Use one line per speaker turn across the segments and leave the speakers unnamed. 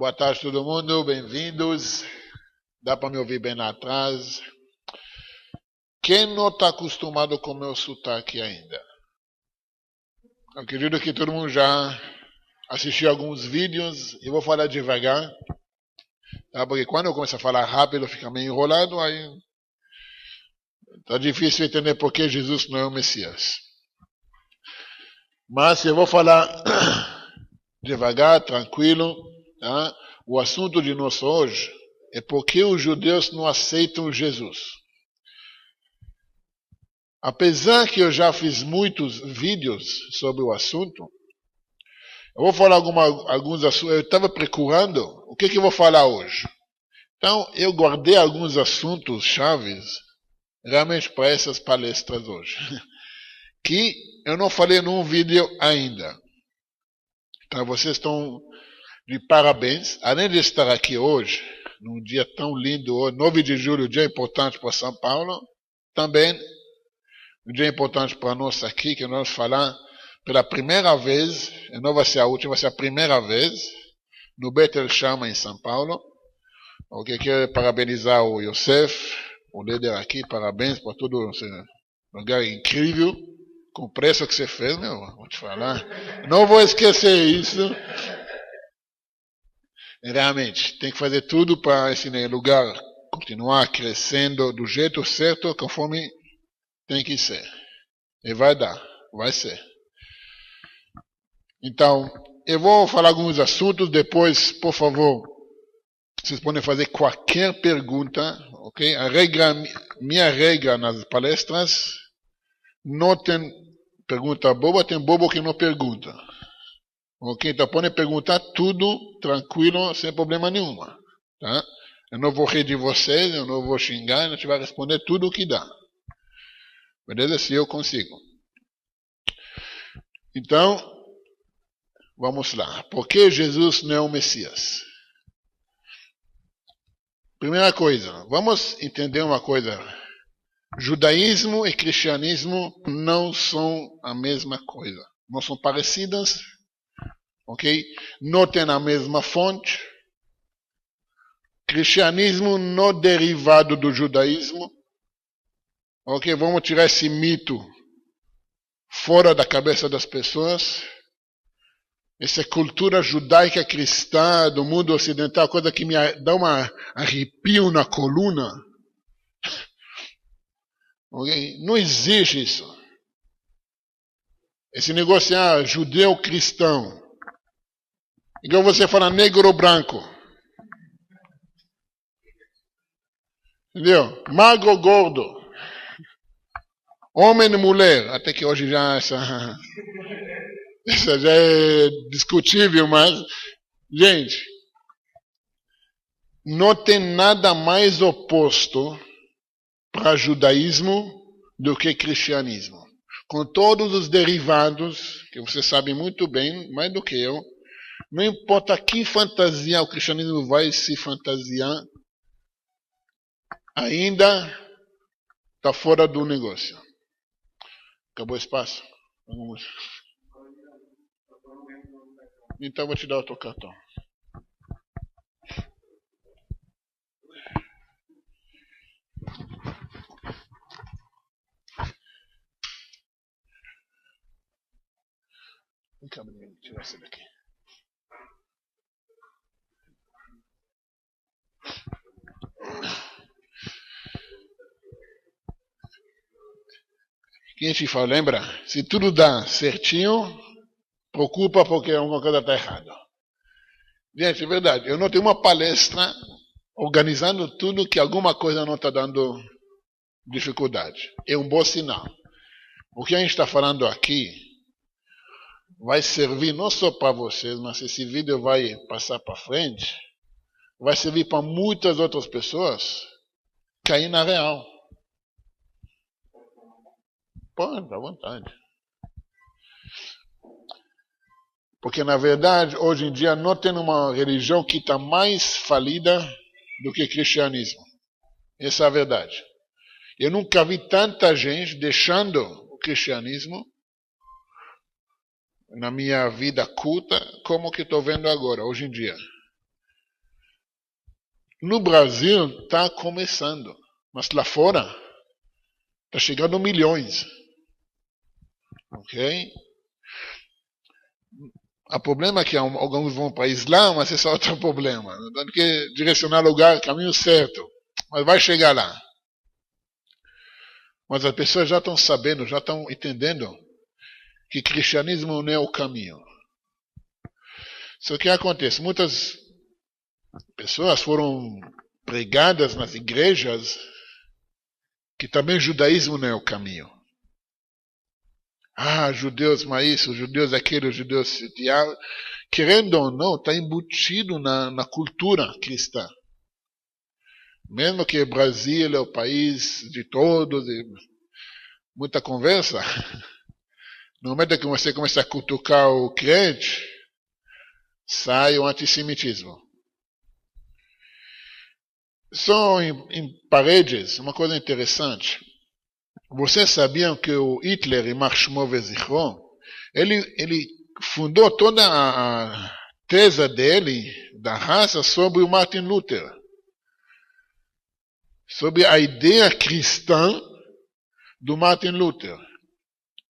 Boa tarde todo mundo, bem-vindos. Dá para me ouvir bem lá atrás. Quem não está acostumado com o meu sotaque ainda? Eu acredito que todo mundo já assistiu alguns vídeos. Eu vou falar devagar, tá? Porque quando eu começo a falar rápido fica meio enrolado, aí está difícil entender por que Jesus não é o Messias. Mas eu vou falar devagar, tranquilo, tá? O assunto de nós hoje é por que os judeus não aceitam Jesus. Apesar que eu já fiz muitos vídeos sobre o assunto, eu vou falar alguns assuntos. Eu estava procurando o que eu vou falar hoje. Então, eu guardei alguns assuntos chaves realmente para essas palestras hoje, que eu não falei num vídeo ainda. Então, vocês estão de parabéns. Além de estar aqui hoje, num dia tão lindo, 9 de julho, dia importante para São Paulo, também um dia importante para nós aqui, que nós vamos falar pela primeira vez, e não vai ser a última, vai ser a primeira vez, no Betel Shama em São Paulo. Ok, quero parabenizar o Yosef, o líder aqui, parabéns por todo esse lugar incrível, com o preço que você fez, meu, vou te falar. Não vou esquecer isso. Realmente, tem que fazer tudo para esse lugar continuar crescendo do jeito certo, conforme tem que ser. E vai dar, vai ser. Então, eu vou falar alguns assuntos, depois, por favor, vocês podem fazer qualquer pergunta, ok? Minha regra nas palestras, não tem pergunta boba, tem bobo que não pergunta. Ok? Então podem perguntar tudo tranquilo, sem problema nenhum. Tá? Eu não vou rir de vocês, eu não vou xingar, a gente vai responder tudo o que dá. Beleza? Se eu consigo. Então, vamos lá. Por que Jesus não é o Messias? Primeira coisa, vamos entender uma coisa. Judaísmo e cristianismo não são a mesma coisa. Não são parecidas, ok? Não têm a mesma fonte. Cristianismo não derivado do judaísmo. Ok, vamos tirar esse mito fora da cabeça das pessoas. Essa cultura judaica cristã do mundo ocidental, coisa que me dá um arrepio na coluna. Okay? Não existe isso. Esse negócio é judeu cristão. Igual você fala negro ou branco. Entendeu? Magro ou gordo. Homem e mulher. Até que hoje já essa já é discutível, mas, gente, não tem nada mais oposto para judaísmo do que cristianismo. Com todos os derivados, que você sabe muito bem, mais do que eu, não importa que fantasia o cristianismo vai se fantasiar, ainda está fora do negócio. Acabou o espaço? Vamos. Então vou te dar outro cartão. Vem cá, menino, tirar esse daqui. Quem te fala, lembra? Se tudo dá certinho, preocupa porque alguma coisa está errada. Gente, é verdade. Eu não tenho uma palestra organizando tudo que alguma coisa não está dando dificuldade. É um bom sinal. O que a gente está falando aqui vai servir não só para vocês, mas esse vídeo vai passar para frente, vai servir para muitas outras pessoas cair na real. Pode, à vontade. Porque, na verdade, hoje em dia não tem uma religião que está mais falida do que o cristianismo. Essa é a verdade. Eu nunca vi tanta gente deixando o cristianismo na minha vida culta como que estou vendo agora, hoje em dia. No Brasil está começando, mas lá fora está chegando milhões. Ok? O problema é que alguns vão para o Islã, mas esse é outro problema. Tem que direcionar o lugar, caminho certo. Mas vai chegar lá. Mas as pessoas já estão sabendo, já estão entendendo que cristianismo não é o caminho. Só que acontece, muitas pessoas foram pregadas nas igrejas que também judaísmo não é o caminho. Judeus mas isso, judeus aquilo, judeus aquilo. Querendo ou não, está embutido na cultura cristã. Mesmo que o Brasil é o país de todos, muita conversa, no momento que você começa a cutucar o crente, sai o antissemitismo. Só em paredes, uma coisa interessante. Vocês sabiam que o Hitler, יימח שמו וזכרו, ele fundou toda a tese dele, da raça, sobre o Martin Luther. Sobre a ideia cristã do Martin Luther.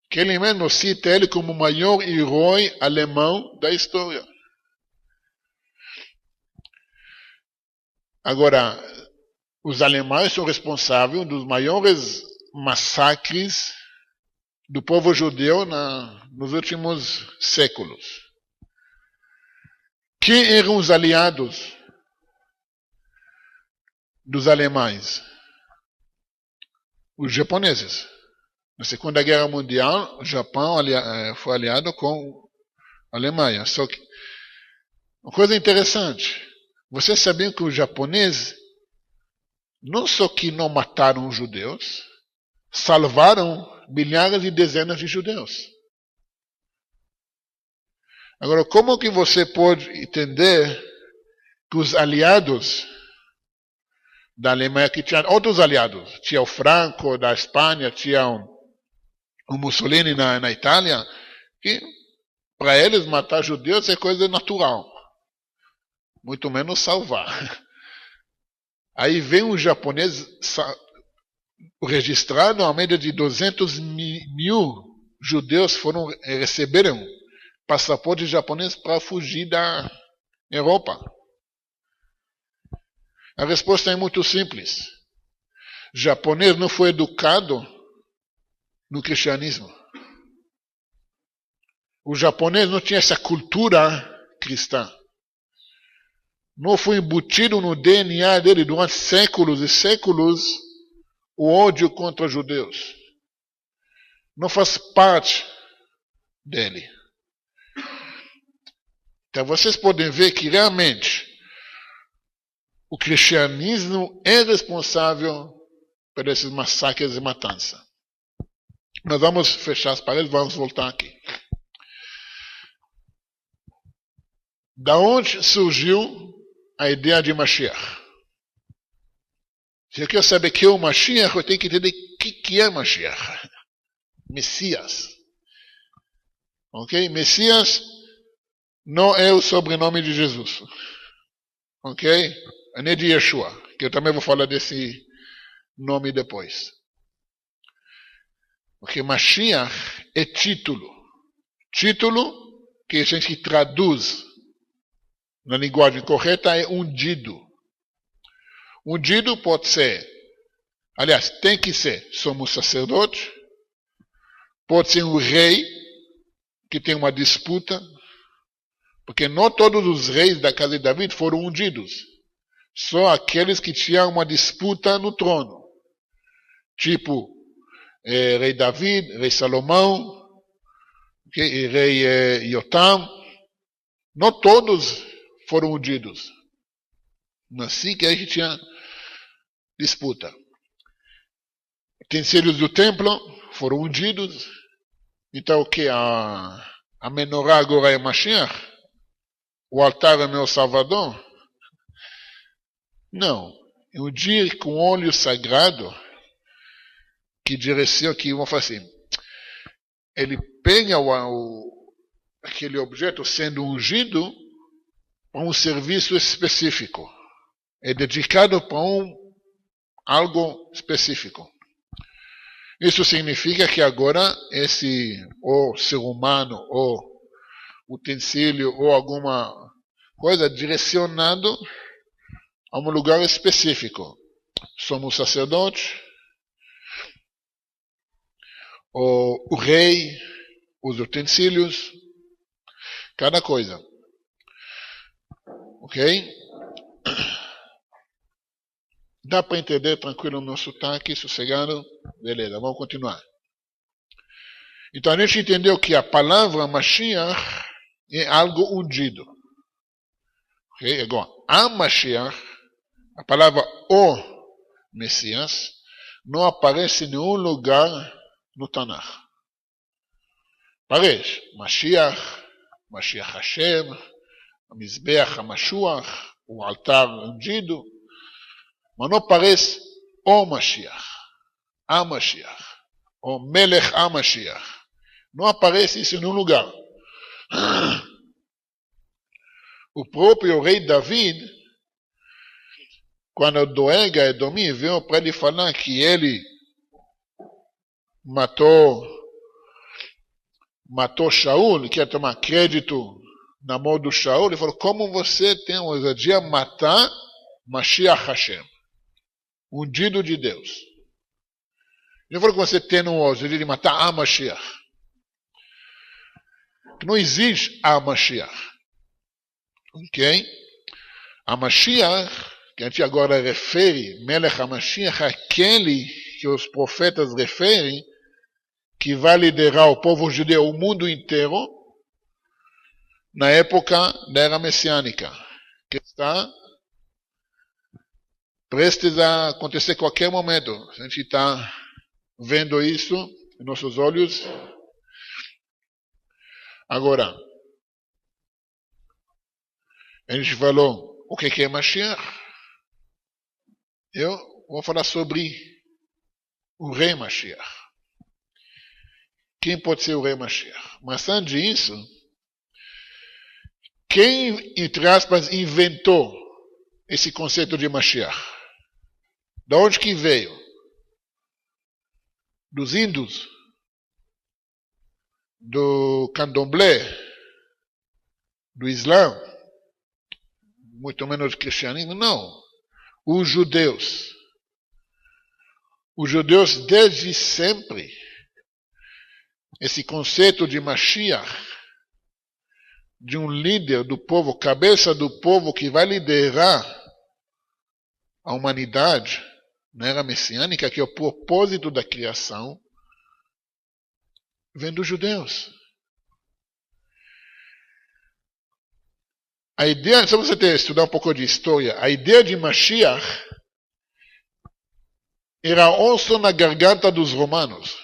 Que ele mesmo cita ele como o maior herói alemão da história. Agora, os alemães são responsáveis dos maiores massacres do povo judeu nos últimos séculos. Quem eram os aliados dos alemães? Os japoneses. Na Segunda Guerra Mundial, o Japão foi aliado com a Alemanha. Só que, uma coisa interessante, vocês sabiam que os japoneses não só que não mataram os judeus, salvaram milhares e dezenas de judeus. Agora, como que você pode entender que os aliados da Alemanha, que tinha outros aliados, tinha o Franco da Espanha, tinha o Mussolini na Itália, que para eles matar judeus é coisa natural, muito menos salvar. Aí vem um japonês registrado, a média de 200 mil judeus receberam passaporte japonês para fugir da Europa. A resposta é muito simples. O japonês não foi educado no cristianismo. O japonês não tinha essa cultura cristã. Não foi embutido no DNA dele durante séculos e séculos o ódio contra os judeus. Não faz parte dele. Então vocês podem ver que realmente o cristianismo é responsável por esses massacres e matanças. Nós vamos fechar as paredes, vamos voltar aqui. Da onde surgiu a ideia de Mashiach? Se eu quero saber que é o Mashiach, eu tenho que entender o que é Mashiach. Messias. Ok? Messias não é o sobrenome de Jesus. Ok? É nem de Yeshua, que eu também vou falar desse nome depois. Porque Mashiach é título. Título que a gente traduz na linguagem correta é ungido. Ungido pode ser, aliás, tem que ser sumo sacerdote, pode ser um rei que tem uma disputa, porque não todos os reis da casa de David foram ungidos, só aqueles que tinham uma disputa no trono, tipo rei David, rei Salomão, rei Yotam, não todos foram ungidos. Assim que a gente tinha disputa. Utensílios do templo foram ungidos. Então o que? A menorá agora é Mashiach? O altar é meu salvador? Não. É ungir com óleo sagrado que direciona, que vão fazer assim. Ele pega aquele objeto sendo ungido para um serviço específico. é dedicado para algo específico. Isso significa que agora esse ou ser humano ou utensílio ou alguma coisa direcionado a um lugar específico. Somos sacerdotes, o rei, os utensílios, cada coisa. Ok? Dá para entender tranquilo no meu sotaque, sossegado? Beleza, vamos continuar. Então a gente entendeu que a palavra Mashiach é algo ungido. Ok? Agora, a Mashiach, a palavra o Messias, não aparece em nenhum lugar no Tanakh. Aparece Mashiach, Mashiach Hashem, Mizbeach HaMashuach, o altar ungido, mas não aparece o Mashiach, a Mashiach, o Melech HaMashiach. Não aparece isso em nenhum lugar. O próprio rei David, quando Doeg a Edomim veio para ele falar que ele matou Shaul, quer tomar crédito na mão do Shaul, ele falou, como você tem a ousadia de matar Mashiach Hashem, ungido de Deus? Ele falou que você tem a ousadia de matar a Mashiach. Não existe a Mashiach. Ok? A Mashiach, que a gente agora refere, Melech HaMashiach, aquele que os profetas referem, que vai liderar o povo judeu, o mundo inteiro, na época da era messiânica, que está prestes a acontecer a qualquer momento. A gente está vendo isso em nossos olhos. Agora, a gente falou o que é Mashiach. Eu vou falar sobre o rei Mashiach. Quem pode ser o rei Mashiach? Mas antes disso, quem, entre aspas, inventou esse conceito de Mashiach? De onde que veio? Dos índios? Do candomblé? Do Islã? Muito menos do cristianismo? Não. Os judeus. Os judeus desde sempre, esse conceito de Mashiach, de um líder do povo, cabeça do povo que vai liderar a humanidade na era messiânica, que é o propósito da criação, vem dos judeus. A ideia, se você estudar um pouco de história, a ideia de Mashiach era osso na garganta dos romanos.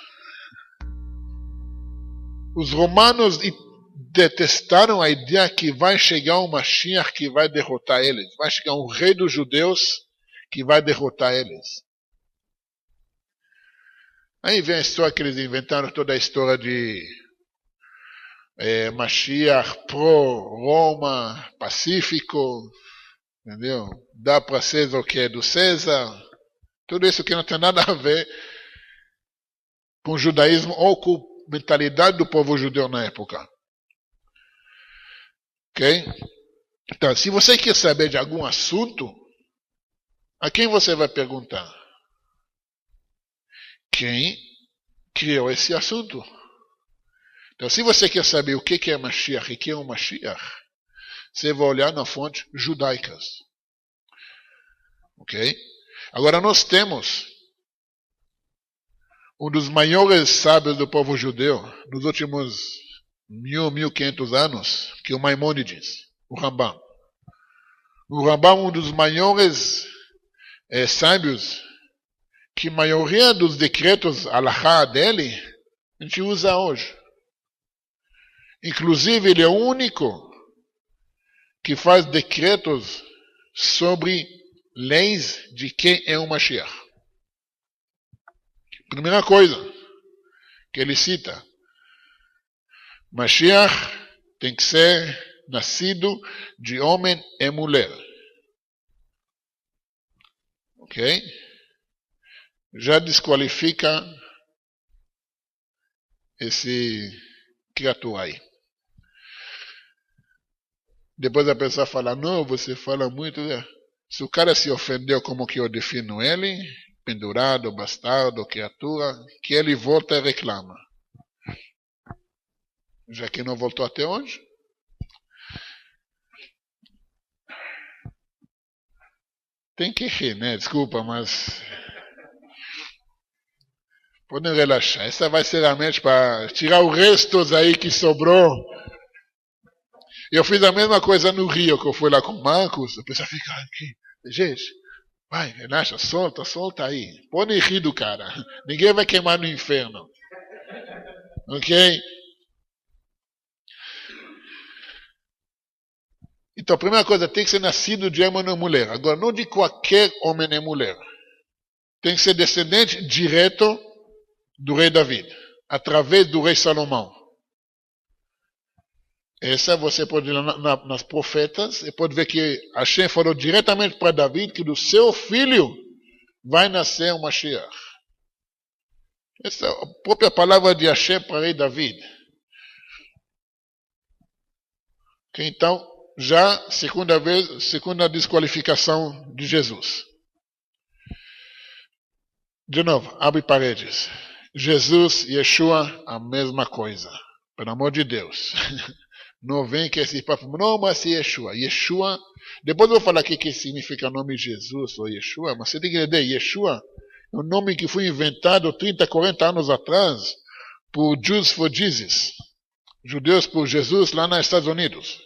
Os romanos detestaram a ideia que vai chegar um Mashiach que vai derrotar eles. Vai chegar um rei dos judeus que vai derrotar eles. Aí vem a história que eles inventaram, toda a história de Mashiach pro-Roma, pacífico, entendeu? Dá para César o que é do César. Tudo isso que não tem nada a ver com o judaísmo ou com a mentalidade do povo judeu na época. Ok? Então, se você quer saber de algum assunto, a quem você vai perguntar? Quem criou esse assunto? Então, se você quer saber o que é Mashiach e quem é o Mashiach, você vai olhar nas fontes judaicas. Ok? Agora, nós temos um dos maiores sábios do povo judeu nos últimos 1500 anos, que é o Maimônides, o Rambam. O Rambam é um dos maiores sábios, que a maioria dos decretos alahá dele, a gente usa hoje. Inclusive, ele é o único que faz decretos sobre leis de quem é o Mashiach. Primeira coisa que ele cita, Mashiach tem que ser nascido de homem e mulher. Ok? Já desqualifica esse criatura aí. Depois a pessoa fala, não, você fala muito. Se o cara se ofendeu como que eu defino ele, pendurado, bastardo, criatura, que ele volta e reclama. Já que não voltou até hoje. Tem que rir, né? Desculpa, mas podem relaxar. Essa vai ser a mente para tirar os restos aí que sobrou. Eu fiz a mesma coisa no Rio, que eu fui lá com o Marcos. A pessoa fica aqui. Gente, vai, relaxa, solta aí. Podem rir do cara. Ninguém vai queimar no inferno. Ok? Então, a primeira coisa, tem que ser nascido de homem e mulher. Agora, não de qualquer homem e mulher. Tem que ser descendente direto do rei David, através do rei Salomão. Essa você pode ir nas profetas e pode ver que Hashem falou diretamente para David que do seu filho vai nascer o Mashiach. Essa é a própria palavra de Hashem para o rei David. Então, já segunda desqualificação de Jesus. De novo, abre paredes. Jesus e Yeshua, a mesma coisa. Pelo amor de Deus. Não vem que esse papo, não, mas Yeshua. Yeshua, depois eu vou falar o que significa o nome Jesus ou Yeshua, mas você tem que entender, Yeshua é um nome que foi inventado 30, 40 anos atrás por Jews for Jesus. Judeus por Jesus lá nos Estados Unidos.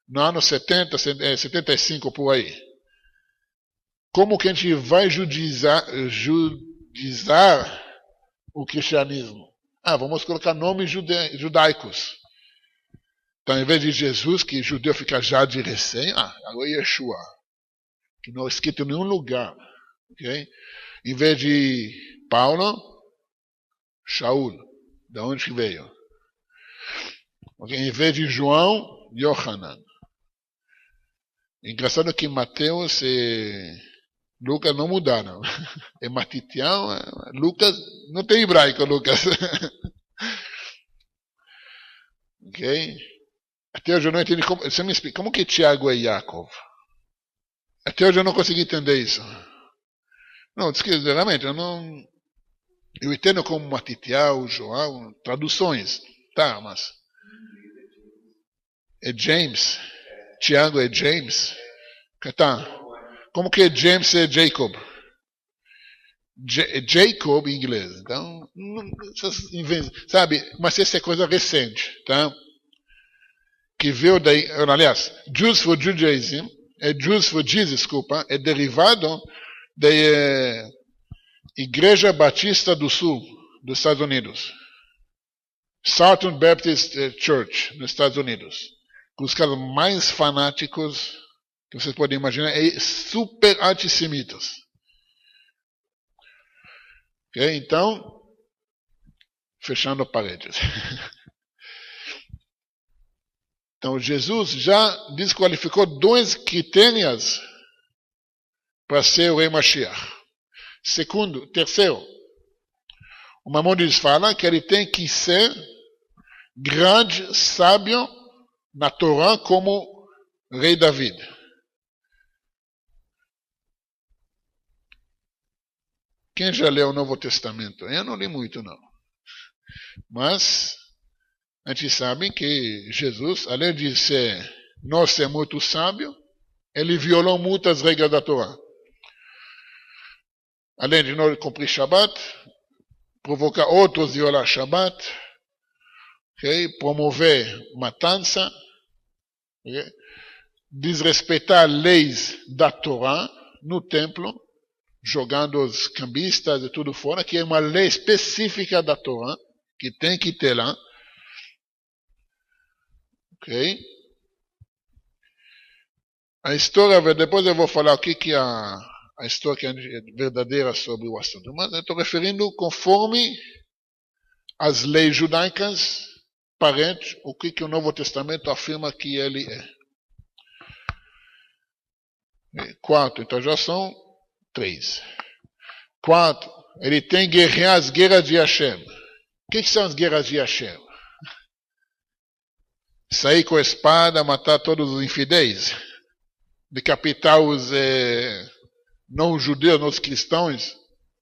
No ano 70, 75 por aí. Como que a gente vai judizar o cristianismo? Vamos colocar nomes judaicos. Então, em vez de Jesus, que judeu fica já de recém, agora é Yeshua. Que não é escrito em nenhum lugar. Okay? Em vez de Paulo, Shaul. Da onde que veio? Okay? Em vez de João, Yohanan. Engraçado que Mateus e Lucas não mudaram. É Matitião, Lucas, não tem hebraico, Lucas. Ok? Até hoje eu não entendi. Você me explica, como que Tiago é Yaakov? Até hoje eu não consegui entender isso. Não, realmente, eu entendo como Matitião, João, traduções. Tá, mas é James. Tiago é James. Tá. Como que James é Jacob? Jacob em inglês. Então, sabe, mas essa é coisa recente, tá? Que veio daí, aliás, Jews for Judaism, Jews for Jesus, desculpa, é derivado da Igreja Batista do Sul, dos Estados Unidos. Southern Baptist Church, nos Estados Unidos. Os caras mais fanáticos que vocês podem imaginar, super antissemitas. Okay? Então, fechando paredes. Então, Jesus já desqualificou 2 critérios para ser o rei Mashiach. Terceiro, o Maimonides fala que ele tem que ser grande, sábio na Torá como rei David. Quem já leu o Novo Testamento? Eu não li muito, não. Mas a gente sabe que Jesus, além de ser muito sábio, ele violou muitas regras da Torá. Além de não cumprir Shabbat, provocar outros a violar Shabbat, okay? Promover matança, okay? Desrespeitar leis da Torá no templo, jogando os cambistas e tudo fora, que é uma lei específica da Torá, que tem que ter lá. Ok? A história, depois eu vou falar o que é a história verdadeira sobre o assunto, mas eu estou referindo conforme as leis judaicas, parentes, o que o Novo Testamento afirma que ele é. Quarto, então já são 3. 4. Ele tem que guerrear as guerras de Hashem. O que são as guerras de Hashem? Sair com a espada, matar todos os infidéis, decapitar os não-judeus, os cristãos,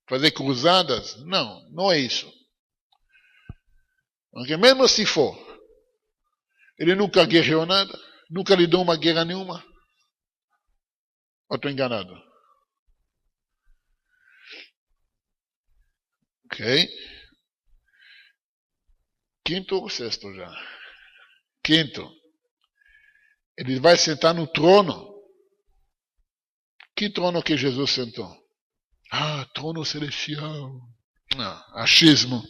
fazer cruzadas? Não, não é isso. Porque mesmo se for, ele nunca guerreou nada, nunca lidou uma guerra nenhuma. Ou estou enganado? Ok? Quinto ou sexto já? Quinto. Ele vai sentar no trono. Que trono que Jesus sentou? Trono celestial. Não, achismo.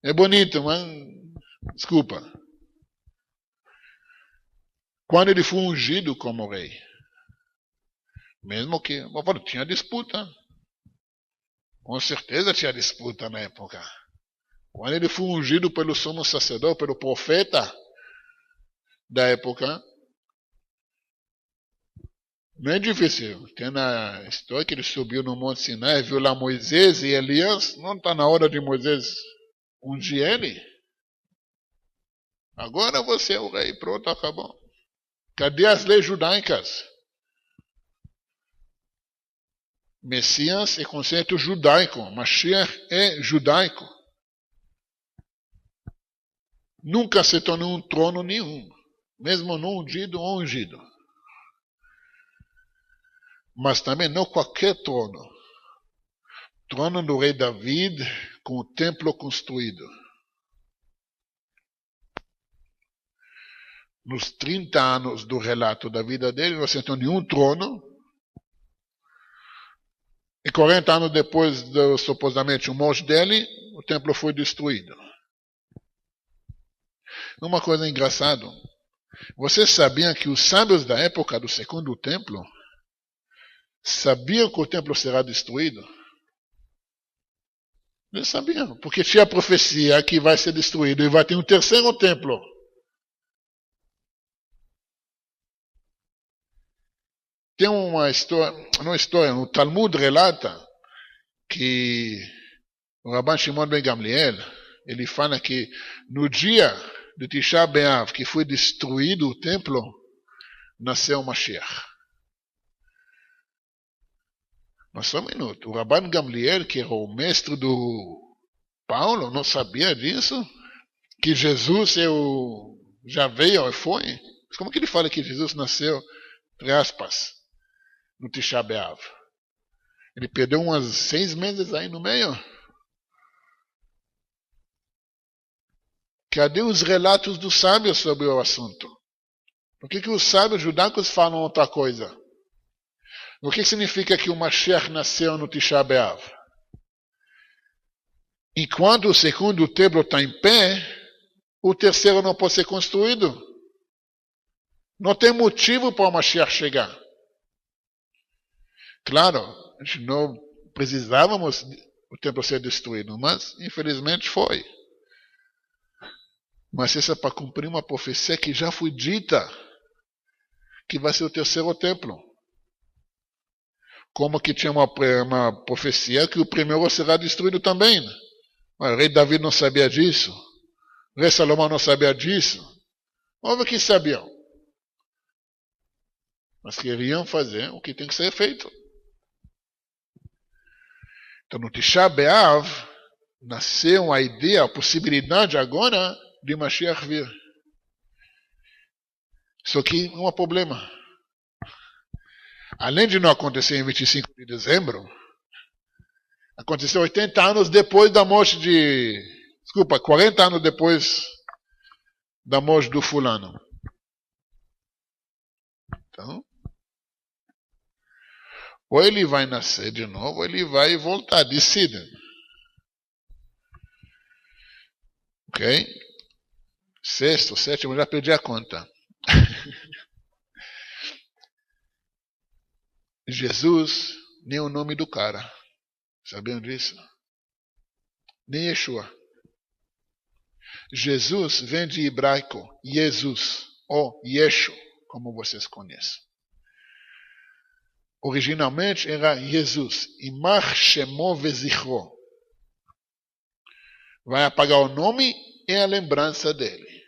É bonito, mas desculpa. Quando ele foi ungido como rei, mesmo que tinha disputa. Com certeza tinha disputa na época. Quando ele foi ungido pelo sumo sacerdote, pelo profeta da época, não é difícil. Tem na história que ele subiu no Monte Sinai, viu lá Moisés e Elias. Não está na hora de Moisés ungir ele? Agora você é o rei, pronto, acabou. Cadê as leis judaicas? Messias é conceito judaico, Mashiach é judaico. Nunca se tornou um trono nenhum, mesmo não ungido ou ungido. Mas também não qualquer trono. Trono do rei David com o templo construído. Nos 30 anos do relato da vida dele, não sentou nenhum trono. E 40 anos depois, supostamente, o morte dele, o templo foi destruído. Uma coisa engraçada. Vocês sabiam que os sábios da época do segundo templo sabiam que o templo será destruído? Eles sabiam, porque tinha a profecia que vai ser destruído e vai ter um terceiro templo. Tem uma história, no Talmud relata que o Rabban Shimon ben Gamliel, ele fala que no dia de Tisha B'Av, que foi destruído o templo, nasceu o Mashiach. Mas só um minuto, o Rabban Gamliel, que era o mestre do Paulo, não sabia disso? Que Jesus já veio e foi? Como que ele fala que Jesus nasceu, entre aspas, no Tisha B'Av? Ele perdeu umas 6 meses aí no meio. Cadê os relatos dos sábios sobre o assunto? Por que os sábios judaicos falam outra coisa? O que significa que o Mashiach nasceu no Tisha B'Av? Enquanto o segundo templo está em pé, o terceiro não pode ser construído. Não tem motivo para o Mashiach chegar. Claro, a gente não precisávamos o templo ser destruído, mas infelizmente foi. Mas isso é para cumprir uma profecia que já foi dita, que vai ser o terceiro templo. Como que tinha uma profecia que o primeiro será destruído também. O rei Davi não sabia disso. O rei Salomão não sabia disso. Óbvio que sabiam. Mas queriam fazer o que tem que ser feito. Então no Tisha B'Av nasceu a ideia, a possibilidade agora de Mashiach vir. Só que não há problema. Além de não acontecer em 25 de dezembro, aconteceu 80 anos depois da morte 40 anos depois da morte do fulano. Então, ou ele vai nascer de novo, ou ele vai voltar, decidem. Ok? Sexto, sétimo, já perdi a conta. Jesus, nem o nome do cara. Sabiam disso? Nem Yeshua. Jesus vem de hebraico, Jesus, ou Yeshu, como vocês conhecem. Originalmente era Jesus. Imach Shemo Vezichro. Vai apagar o nome e a lembrança dele.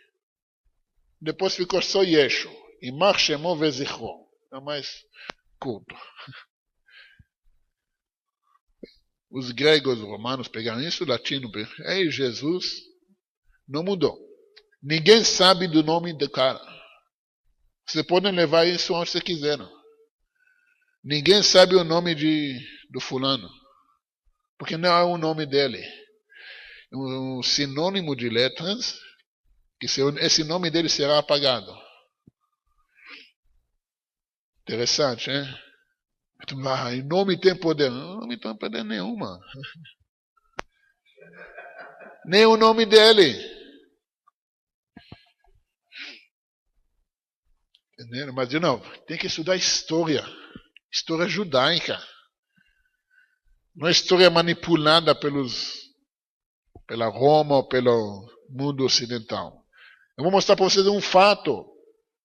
Depois ficou só Yeshu. Imach Shemo Vezichro. É mais curto. Os gregos, os romanos pegaram isso, o latino. Ei, Jesus não mudou. Ninguém sabe do nome do cara. Você pode levar isso onde você quiser. Ninguém sabe o nome do fulano. Porque não é o nome dele. Um sinônimo de letras, que esse nome dele será apagado. Interessante, hein? O nome tem poder. Não, não tem poder nenhuma. Nem o nome dele. Entendeu? Mas, de novo, tem que estudar história. História judaica. Não é história manipulada pela Roma ou pelo mundo ocidental. Eu vou mostrar para vocês um fato.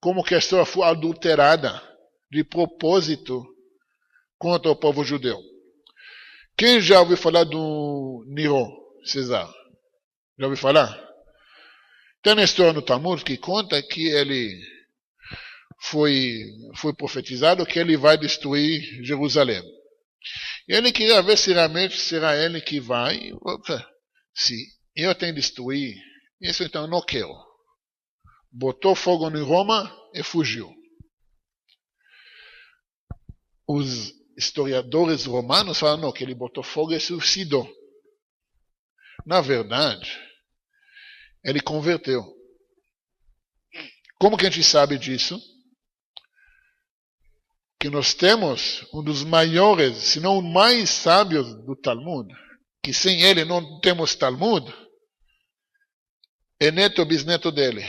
Como que a história foi adulterada de propósito contra o povo judeu. Quem já ouviu falar do Nero, César? Já ouviu falar? Tem uma história no Talmud que conta que ele foi profetizado que ele vai destruir Jerusalém. E ele queria ver se realmente será ele que vai. Se eu tenho que destruir, isso então eu não quero. Botou fogo em Roma e fugiu. Os historiadores romanos falam não, que ele botou fogo e suicidou. Na verdade, ele converteu. Como que a gente sabe disso? Que nós temos um dos maiores, se não o mais sábios do Talmud, que sem ele não temos Talmud, é neto bisneto dele,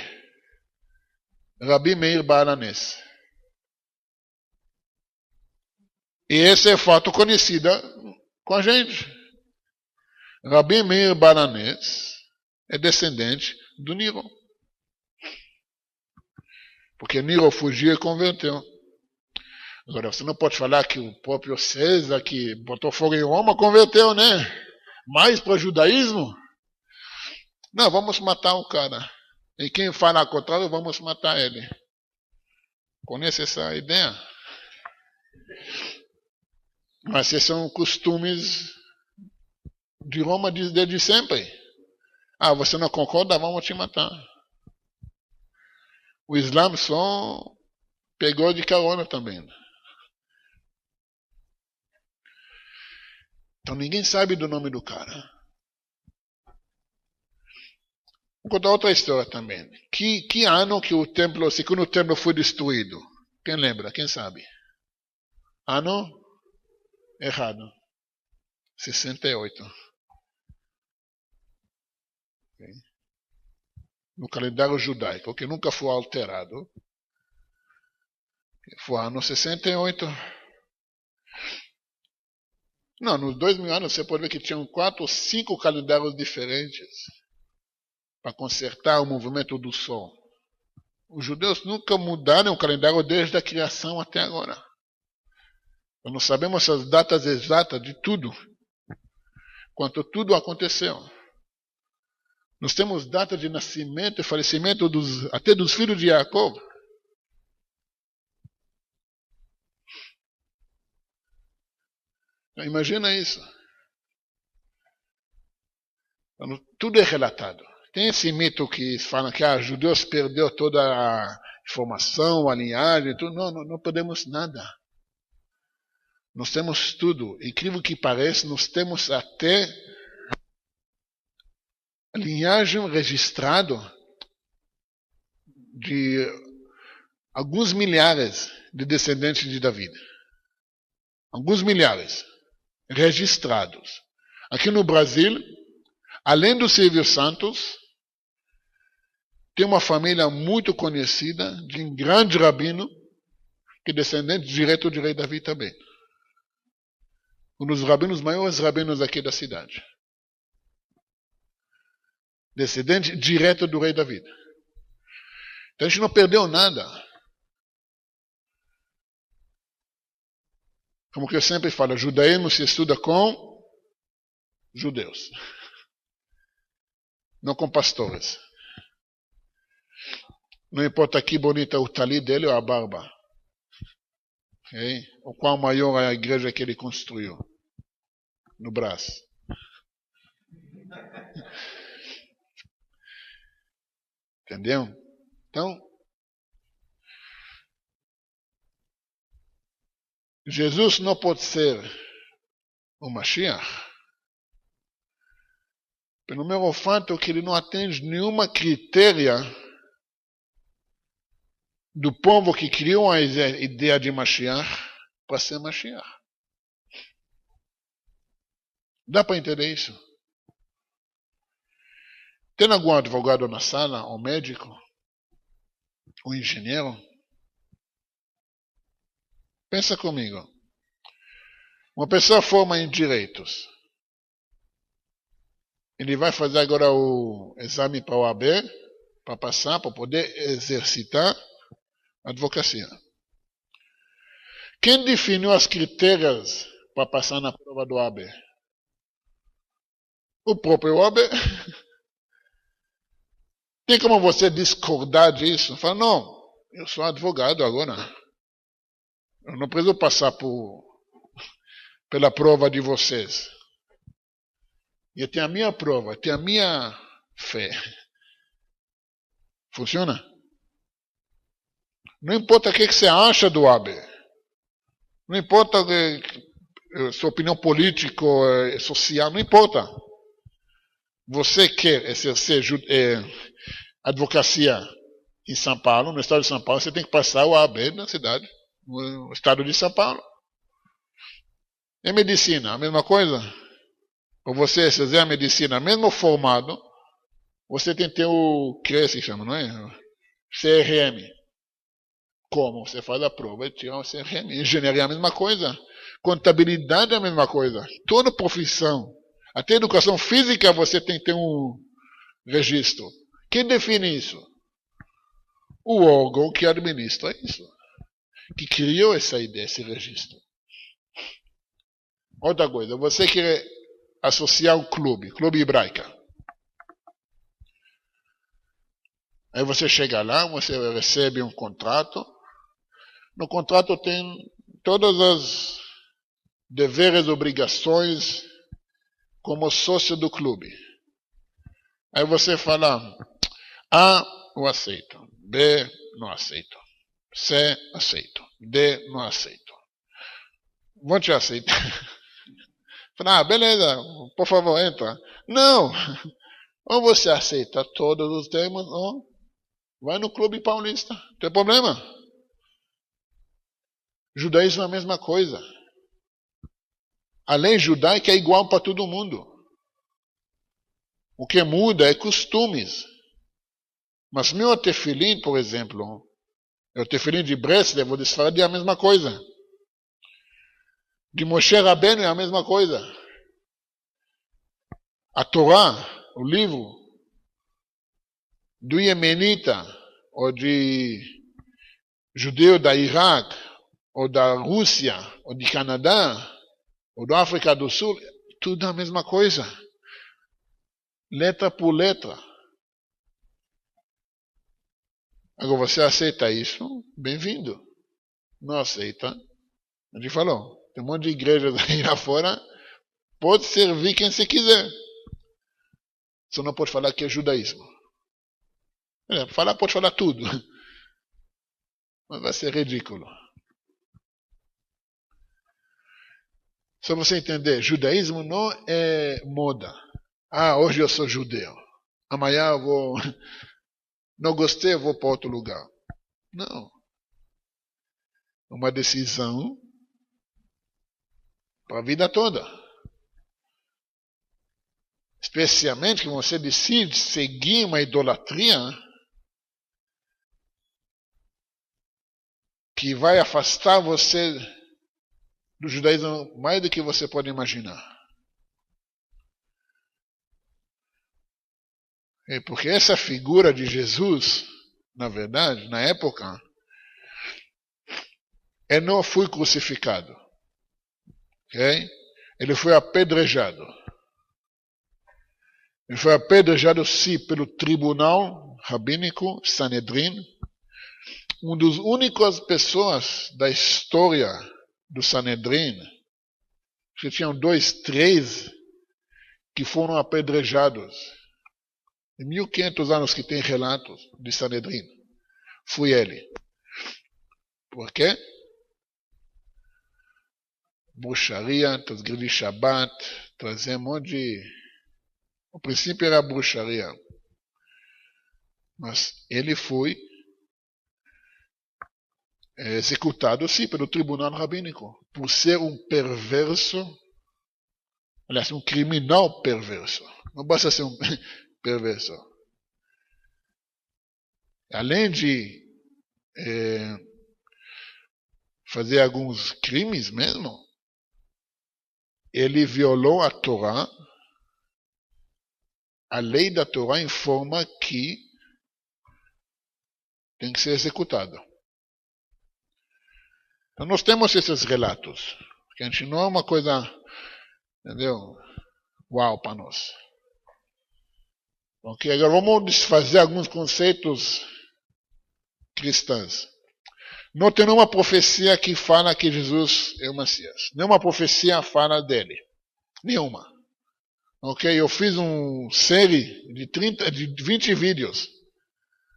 Rabi Meir Baal HaNes. E esse é fato conhecido com a gente. Rabi Meir Baal HaNes é descendente do Nero. Porque Nero fugiu e converteu. Agora, você não pode falar que o próprio César, que botou fogo em Roma, converteu, né? Mais para o judaísmo? Não, vamos matar o cara. E quem fala ao contrário, vamos matar ele. Conhece essa ideia? Mas esses são costumes de Roma desde sempre. Ah, você não concorda? Vamos te matar. O Islã só pegou de carona também. Então ninguém sabe do nome do cara. Vou contar outra história também. Que ano que o segundo templo foi destruído? Quem lembra? Quem sabe? Ano? Errado. 68. Okay. No calendário judaico, que nunca foi alterado. Foi ano 68. Não, nos 2000 anos você pode ver que tinham 4 ou 5 calendários diferentes para consertar o movimento do Sol. Os judeus nunca mudaram o calendário desde a criação até agora. Nós não sabemos as datas exatas de tudo, quanto tudo aconteceu. Nós temos data de nascimento e falecimento até dos filhos de Jacob. Imagina isso. Tudo é relatado. Tem esse mito que fala que os judeus perderam toda a informação, a linhagem, tudo. Não perdemos nada. Nós temos tudo. Incrível que pareça, nós temos até a linhagem registrada de alguns milhares de descendentes de Davi. Alguns milhares registrados. Aqui no Brasil, além dos Silvio Santos, tem uma família muito conhecida de um grande rabino, que é descendente direto de rei Davi também. Um dos rabinos, maiores rabinos aqui da cidade. Descendente direto do rei Davi. Então a gente não perdeu nada. Como que eu sempre falo, judaísmo se estuda com judeus, não com pastores. Não importa que bonita o tali dele ou a barba. Okay? O qual maior é a igreja que ele construiu no braço. Entendeu? Então, Jesus não pode ser o Mashiach pelo mero fato que ele não atende nenhuma critéria do povo que criou a ideia de Mashiach para ser Mashiach. Dá para entender isso? Tem algum advogado na sala, ou médico, ou engenheiro? Pensa comigo. Uma pessoa forma em direitos. Ele vai fazer agora o exame para o OAB, para passar, para poder exercitar a advocacia. Quem definiu as critérios para passar na prova do OAB? O próprio OAB. Tem como você discordar disso? Fala, não, eu sou advogado agora. Eu não preciso passar pela prova de vocês. Eu tenho a minha prova, tenho a minha fé. Funciona? Não importa o que você acha do OAB. Não importa sua opinião política, social, não importa. Você quer exercer advocacia em São Paulo, no estado de São Paulo, você tem que passar o OAB na cidade, no estado de São Paulo. E medicina, a mesma coisa? Para você exercer a medicina, mesmo formado, você tem que ter o que se chama, não é? CRM. Como? Você faz a prova e tira o CRM. Engenharia é a mesma coisa. Contabilidade é a mesma coisa. Toda profissão. Até educação física você tem que ter um registro. Quem define isso? O órgão que administra isso. Que criou essa ideia, esse registro. Outra coisa, você quer associar um clube hebraica. Aí você chega lá, você recebe um contrato. No contrato tem todas as deveres e obrigações como sócio do clube. Aí você fala, A, eu aceito. B, não aceito. C, aceito. D, não aceito. Vou te aceitar. Fala, beleza, por favor, entra. Não! Ou você aceita todos os termos, ou vai no clube paulista. Não tem problema. Judaísmo é a mesma coisa. A lei judaica é igual para todo mundo. O que muda é costumes. Mas meu tefilim, por exemplo, o tefilim de Breslev, vou desfalar é a mesma coisa. De Moshe Rabbeinu é a mesma coisa. A Torá, o livro do Iemenita, ou de judeu da Iraque, ou da Rússia, ou de Canadá, ou da África do Sul, tudo a mesma coisa. Letra por letra. Agora você aceita isso? Bem-vindo. Não aceita? A gente falou, tem um monte de igrejas aí lá fora, pode servir quem você quiser. Você não pode falar que é judaísmo. Pode falar tudo. Mas vai ser ridículo. Só você entender, judaísmo não é moda. Ah, hoje eu sou judeu. Amanhã eu vou... Não gostei, eu vou para outro lugar. Não. É uma decisão para a vida toda. Especialmente que você decide seguir uma idolatria que vai afastar você do judaísmo mais do que você pode imaginar. É porque essa figura de Jesus, na verdade, na época, ele não foi crucificado. Okay? Ele foi apedrejado. Ele foi apedrejado, sim, pelo tribunal rabínico, Sanedrin, uma das únicas pessoas da história do Sanedrin, que tinham 2, 3 que foram apedrejados. Em 1500 anos que tem relatos de Sanedrin, foi ele. Por quê? Bruxaria, transgredir Shabbat, trazer um monte de... O princípio era bruxaria. Mas ele foi executado, sim, pelo tribunal rabínico, por ser um perverso, aliás, um criminal perverso. Não basta ser um perverso. Além de fazer alguns crimes mesmo, ele violou a Torá. A lei da Torá informa que tem que ser executado. Então nós temos esses relatos, que a gente não é uma coisa, entendeu? Uau para nós. Ok, agora vamos desfazer alguns conceitos cristãos. Não tem nenhuma profecia que fala que Jesus é o Messias. Nenhuma profecia fala dele. Nenhuma. Ok, eu fiz uma série de 20 vídeos.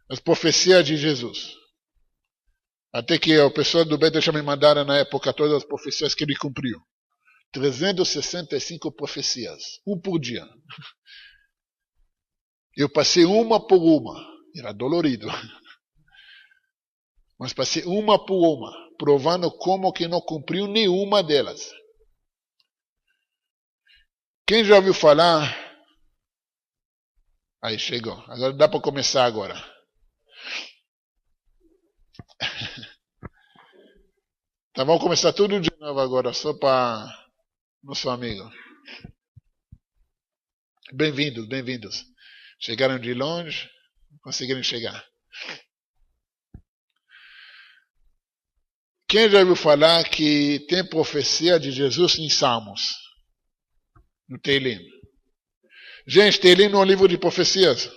As profecias de Jesus. Até que a pessoa do Beta já me mandaram na época todas as profecias que ele cumpriu. 365 profecias. Um por dia. Eu passei uma por uma. Era dolorido. Mas passei uma por uma. Provando como que não cumpriu nenhuma delas. Quem já ouviu falar? Aí chegou. Agora dá para começar agora. Tá, vamos começar tudo de novo agora, só para nosso amigo. Bem-vindos, bem-vindos. Chegaram de longe, conseguiram chegar. Quem já ouviu falar que tem profecia de Jesus em Salmos? No Teilim. Gente, Teilim não é um livro de profecias.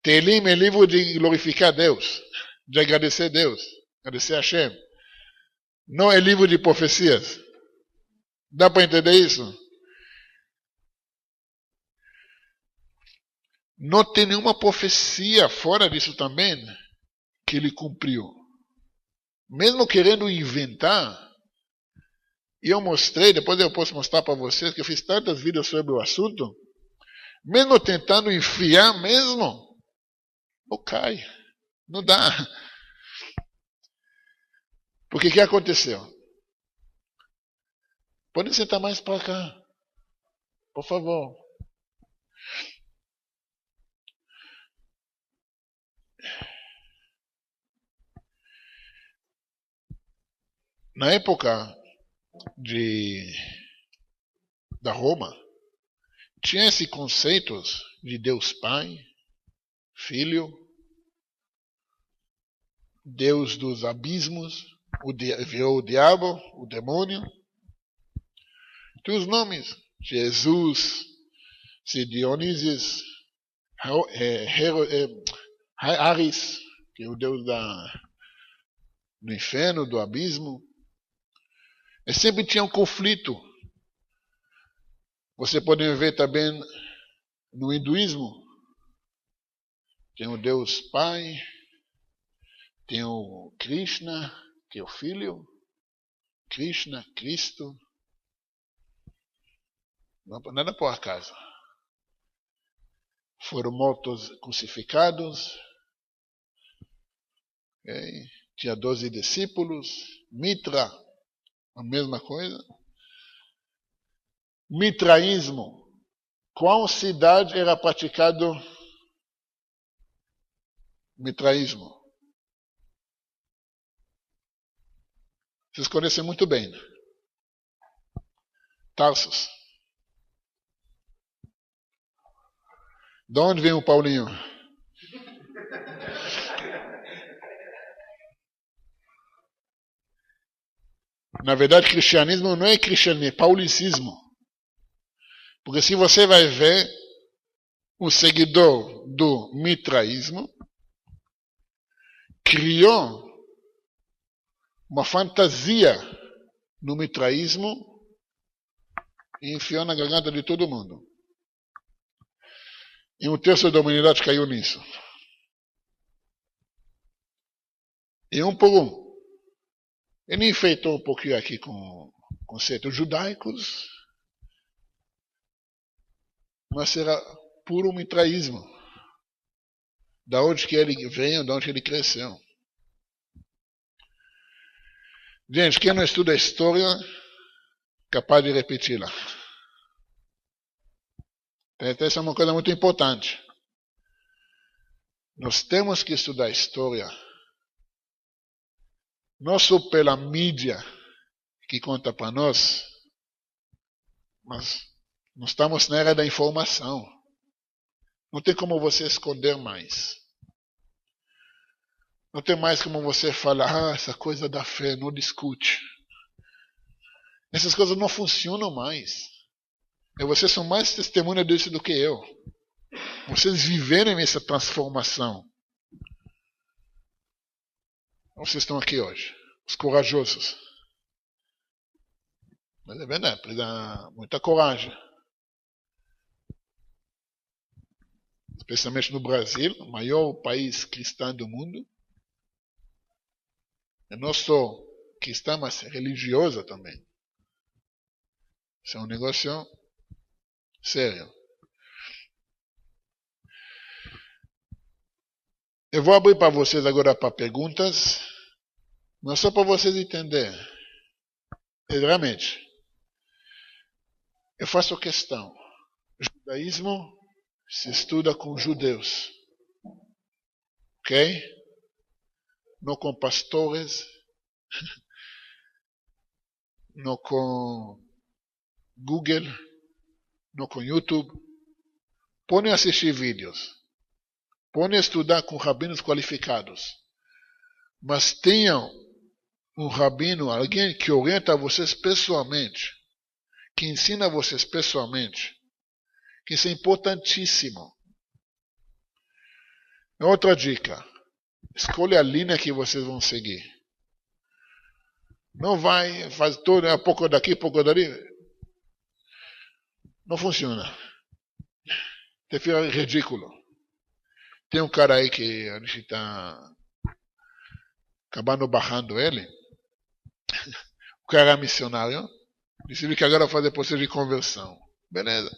Teilim é livro de glorificar Deus, de agradecer a Deus, agradecer a Hashem. Não é livro de profecias. Dá para entender isso? Não tem nenhuma profecia fora disso também que ele cumpriu. Mesmo querendo inventar, e eu mostrei, depois eu posso mostrar para vocês que eu fiz tantos vídeos sobre o assunto, mesmo tentando enfiar mesmo, não cai, não dá. Porque o que aconteceu? Podem sentar mais para cá, por favor. Na época da Roma, tinha esse conceito de Deus Pai, Filho, Deus dos abismos, virou o diabo, o demônio. Tem os nomes, Jesus, Dionísio, Ares, que é o Deus do inferno, do abismo. E sempre tinha um conflito. Você pode ver também no hinduísmo. Tem o Deus Pai, tem o Krishna, que é o Filho, Krishna, Cristo. Nada por acaso. Foram mortos, crucificados. Okay. Tinha 12 discípulos. Mitra, a mesma coisa. Mitraísmo. Qual cidade era praticado mitraísmo? Vocês conhecem muito bem. Tarsus. De onde vem o Paulinho? Na verdade, cristianismo não é cristianismo, é paulicismo. Porque se você vai ver o seguidor do mitraísmo, criou uma fantasia no mitraísmo e enfiou na garganta de todo mundo. E um terço da humanidade caiu nisso. E um por um. Ele enfeitou um pouquinho aqui com conceitos judaicos, mas será puro mitraísmo. Da onde que ele veio, da onde que ele cresceu. Gente, quem não estuda a história, capaz de repeti-la. Essa é uma coisa muito importante. Nós temos que estudar a história, não só pela mídia que conta para nós, mas nós estamos na era da informação. Não tem como você esconder mais. Não tem mais como você falar, essa coisa da fé, não discute. Essas coisas não funcionam mais. E vocês são mais testemunha disso do que eu. Vocês viverem essa transformação. Vocês estão aqui hoje, os corajosos. Mas é verdade, precisa muita coragem. Especialmente no Brasil, o maior país cristão do mundo. E não só cristã, mas religiosa também. Isso é um negócio sério. Eu vou abrir para vocês agora para perguntas, mas só para vocês entenderem. Realmente, eu faço questão. O judaísmo se estuda com judeus. Ok? Não com pastores, não com Google, não com YouTube. Podem assistir vídeos. Podem estudar com rabinos qualificados. Mas tenham um rabino, alguém que orienta vocês pessoalmente, que ensina vocês pessoalmente, que isso é importantíssimo. Outra dica. Escolha a linha que vocês vão seguir. Não vai, faz tudo, um pouco daqui, pouco dali. Não funciona. Fica ridículo. Tem um cara aí que a gente está acabando barrando ele. O cara é missionário. Disse que agora vai fazer processo de conversão. Beleza.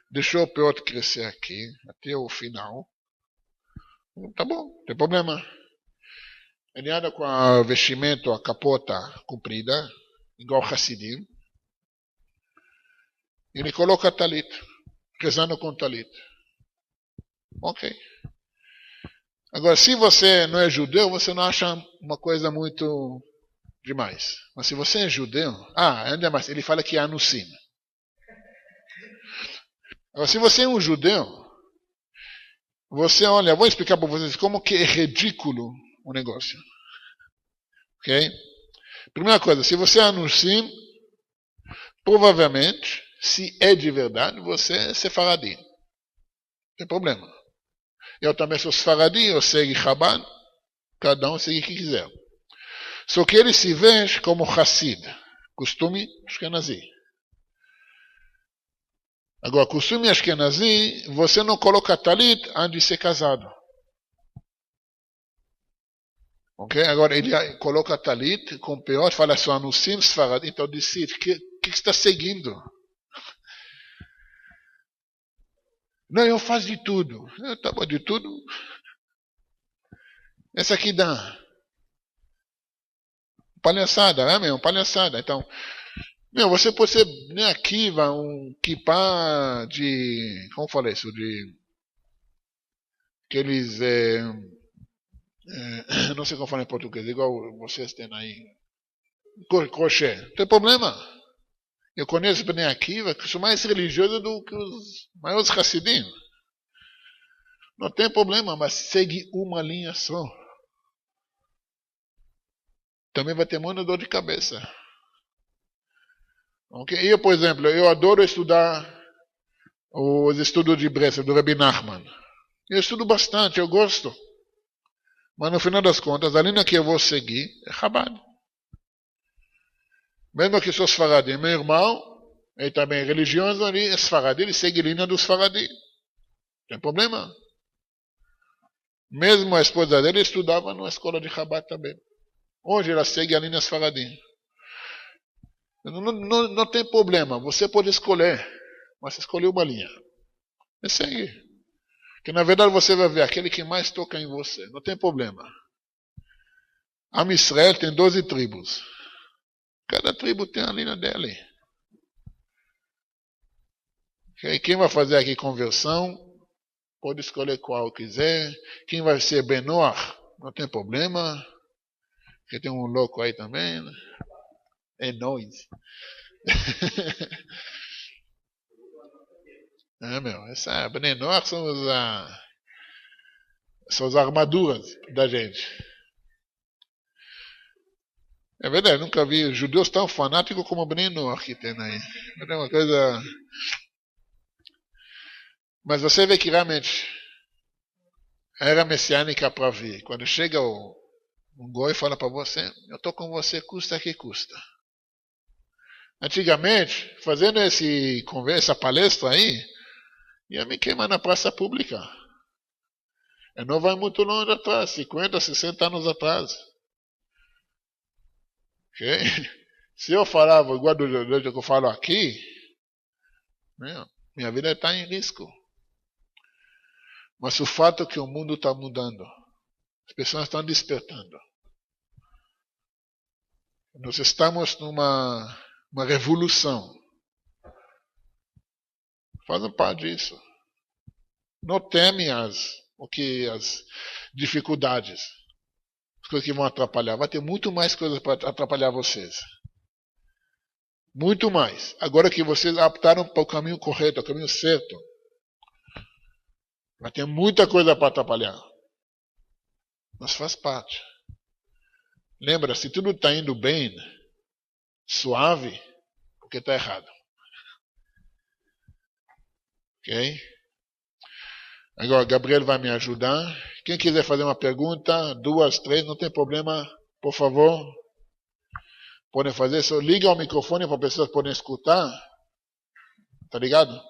Deixou o piloto crescer aqui até o final. Tá bom, não tem problema. Ele anda com o vestimento, a capota comprida, igual Hassidim. Ele coloca talit, rezando com talit. Ok. Agora, se você não é judeu, você não acha uma coisa muito demais. Mas se você é judeu, ainda mais, ele fala que é anusim. Agora, se você é um judeu, você olha, vou explicar para vocês como que é ridículo o negócio. Ok? Primeira coisa, se você é anusim, provavelmente, se é de verdade, você é sefaradi. Não tem problema. Eu também sou sefaradi, eu sigo Chabad, cada um segue o que quiser. Só que ele se vê como Hassid, costume Ashkenazi. Agora, costume Ashkenazi, você não coloca talit antes de ser casado. Ok? Agora, ele coloca talit com peote, fala só anusim, sefaradi, então decide, o que está seguindo? Não, eu faço de tudo. Tá bom, de tudo. Essa aqui dá. Palhaçada, né, meu? Palhaçada. Então, você pode ser nem Akiva, um kippah de. Como falei isso? De. Aqueles. Não sei como falar em português, igual vocês têm aí. Crochê. Não tem problema. Eu conheço Bnei Akiva que são mais religiosos do que os maiores Hassidim. Não tem problema, mas segue uma linha só. também vai ter muita dor de cabeça. Okay? Eu, por exemplo, eu adoro estudar os estudos de Breslev, do Rabbi Nachman. Eu estudo bastante, eu gosto. Mas no final das contas, a linha que eu vou seguir é Chabad. Mesmo que sou Sfaradi, meu irmão, ele também é religioso, ele é Sfaradi, ele segue a linha dos Sfaradi. Não tem problema. Mesmo a esposa dele estudava numa escola de Chabad também. Hoje ela segue a linha Sfaradi. Não tem problema, você pode escolher, mas você escolheu uma linha. E segue. Que na verdade você vai ver aquele que mais toca em você. Não tem problema. Am Israel tem 12 tribos. Cada tribo tem a linha dele. Okay? Quem vai fazer aqui conversão, pode escolher qual quiser. Quem vai ser Benoach, não tem problema. Porque tem um louco aí também. Né? É nóis. Essa Benoach são as armaduras da gente. É verdade, nunca vi judeus tão fanáticos como Benoach que tem aí. É uma coisa... Mas você vê que realmente a era messiânica para vir. Quando chega um goi e fala para você, eu estou com você, custa que custa. Antigamente, fazendo essa palestra aí, ia me queimar na praça pública. E não vai muito longe atrás, 50, 60 anos atrás. Okay? Se eu falava igual do jeito que eu falo aqui, minha vida está em risco. Mas o fato é que o mundo está mudando. As pessoas estão despertando. Nós estamos numa revolução. Fazem parte disso. Não teme as dificuldades. As coisas que vão atrapalhar. Vai ter muito mais coisas para atrapalhar vocês. Muito mais. Agora que vocês optaram para o caminho correto, o caminho certo, vai ter muita coisa para atrapalhar. Mas faz parte. Lembra, se tudo está indo bem, suave, porque está errado. Ok? Agora, Gabriel vai me ajudar. Quem quiser fazer uma pergunta, 2, 3, não tem problema, por favor. Podem fazer, só liga o microfone para as pessoas poderem escutar. Tá ligado?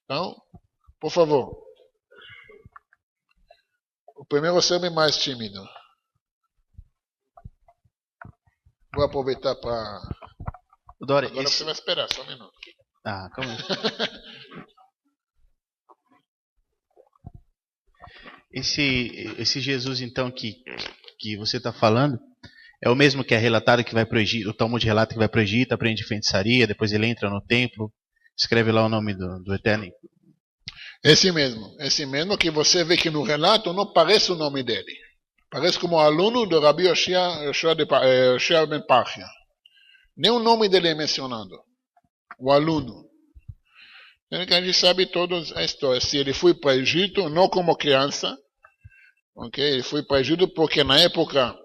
Então, por favor. O primeiro sempre mais tímido. Vou aproveitar para...
Dori,
agora você vai esperar, só um minuto.
Ah, calma aí. Esse Jesus, então, que você está falando, é o mesmo que é relatado que vai para o Egito, o Talmud relata que vai para o Egito, aprende feitiçaria, depois ele entra no templo, escreve lá o nome do Eterno.
Esse mesmo que você vê que no relato não parece o nome dele. Parece como aluno do Rabbi Yoshia ben Parchia. Nem o nome dele é mencionado. O aluno. A gente sabe toda a história. Se ele foi para o Egito, não como criança. Okay? Ele foi para o Egito porque na época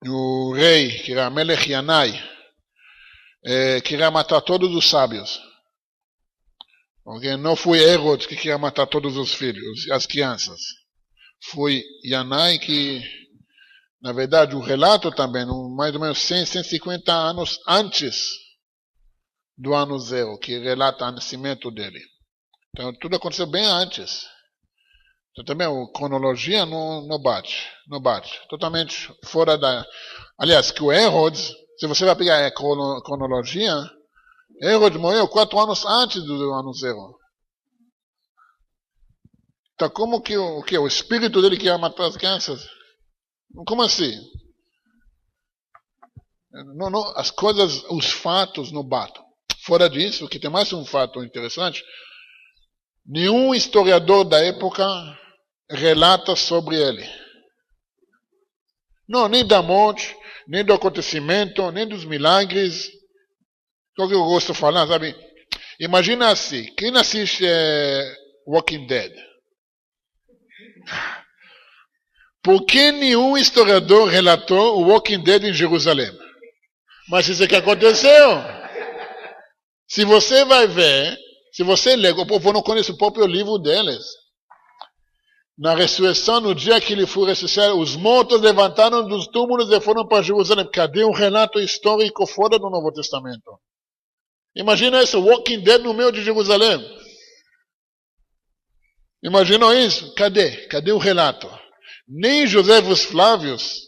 o rei, que era Melech Yanai, queria matar todos os sábios. Okay? Não foi Herod que queria matar todos os filhos, as crianças. Foi Yanai que, na verdade, o relato também, mais ou menos 100, 150 anos antes do ano 0, que relata o nascimento dele. Então, tudo aconteceu bem antes. Então, também a cronologia não bate. Totalmente fora da... Aliás, que o Herodes, se você vai pegar a cronologia, Herodes morreu 4 anos antes do ano 0. Então, como que o espírito dele queria matar as crianças? Como assim? Não, as coisas, os fatos não batem. Fora disso, que tem mais um fato interessante, nenhum historiador da época relata sobre ele. Não, nem da morte, nem do acontecimento, nem dos milagres. O que eu gosto de falar, sabe? Imagina assim, quem assiste Walking Dead? Por que nenhum historiador relatou o Walking Dead em Jerusalém? Mas isso é que aconteceu. Se você vai ver, se você lê, o povo não conhece o próprio livro deles. Na ressurreição, no dia que ele foi ressuscitado, os mortos levantaram dos túmulos e foram para Jerusalém. Cadê um relato histórico fora do Novo Testamento? Imagina isso, Walking Dead no meio de Jerusalém. Imaginam isso? Cadê o relato? Nem Joséfos Flávios,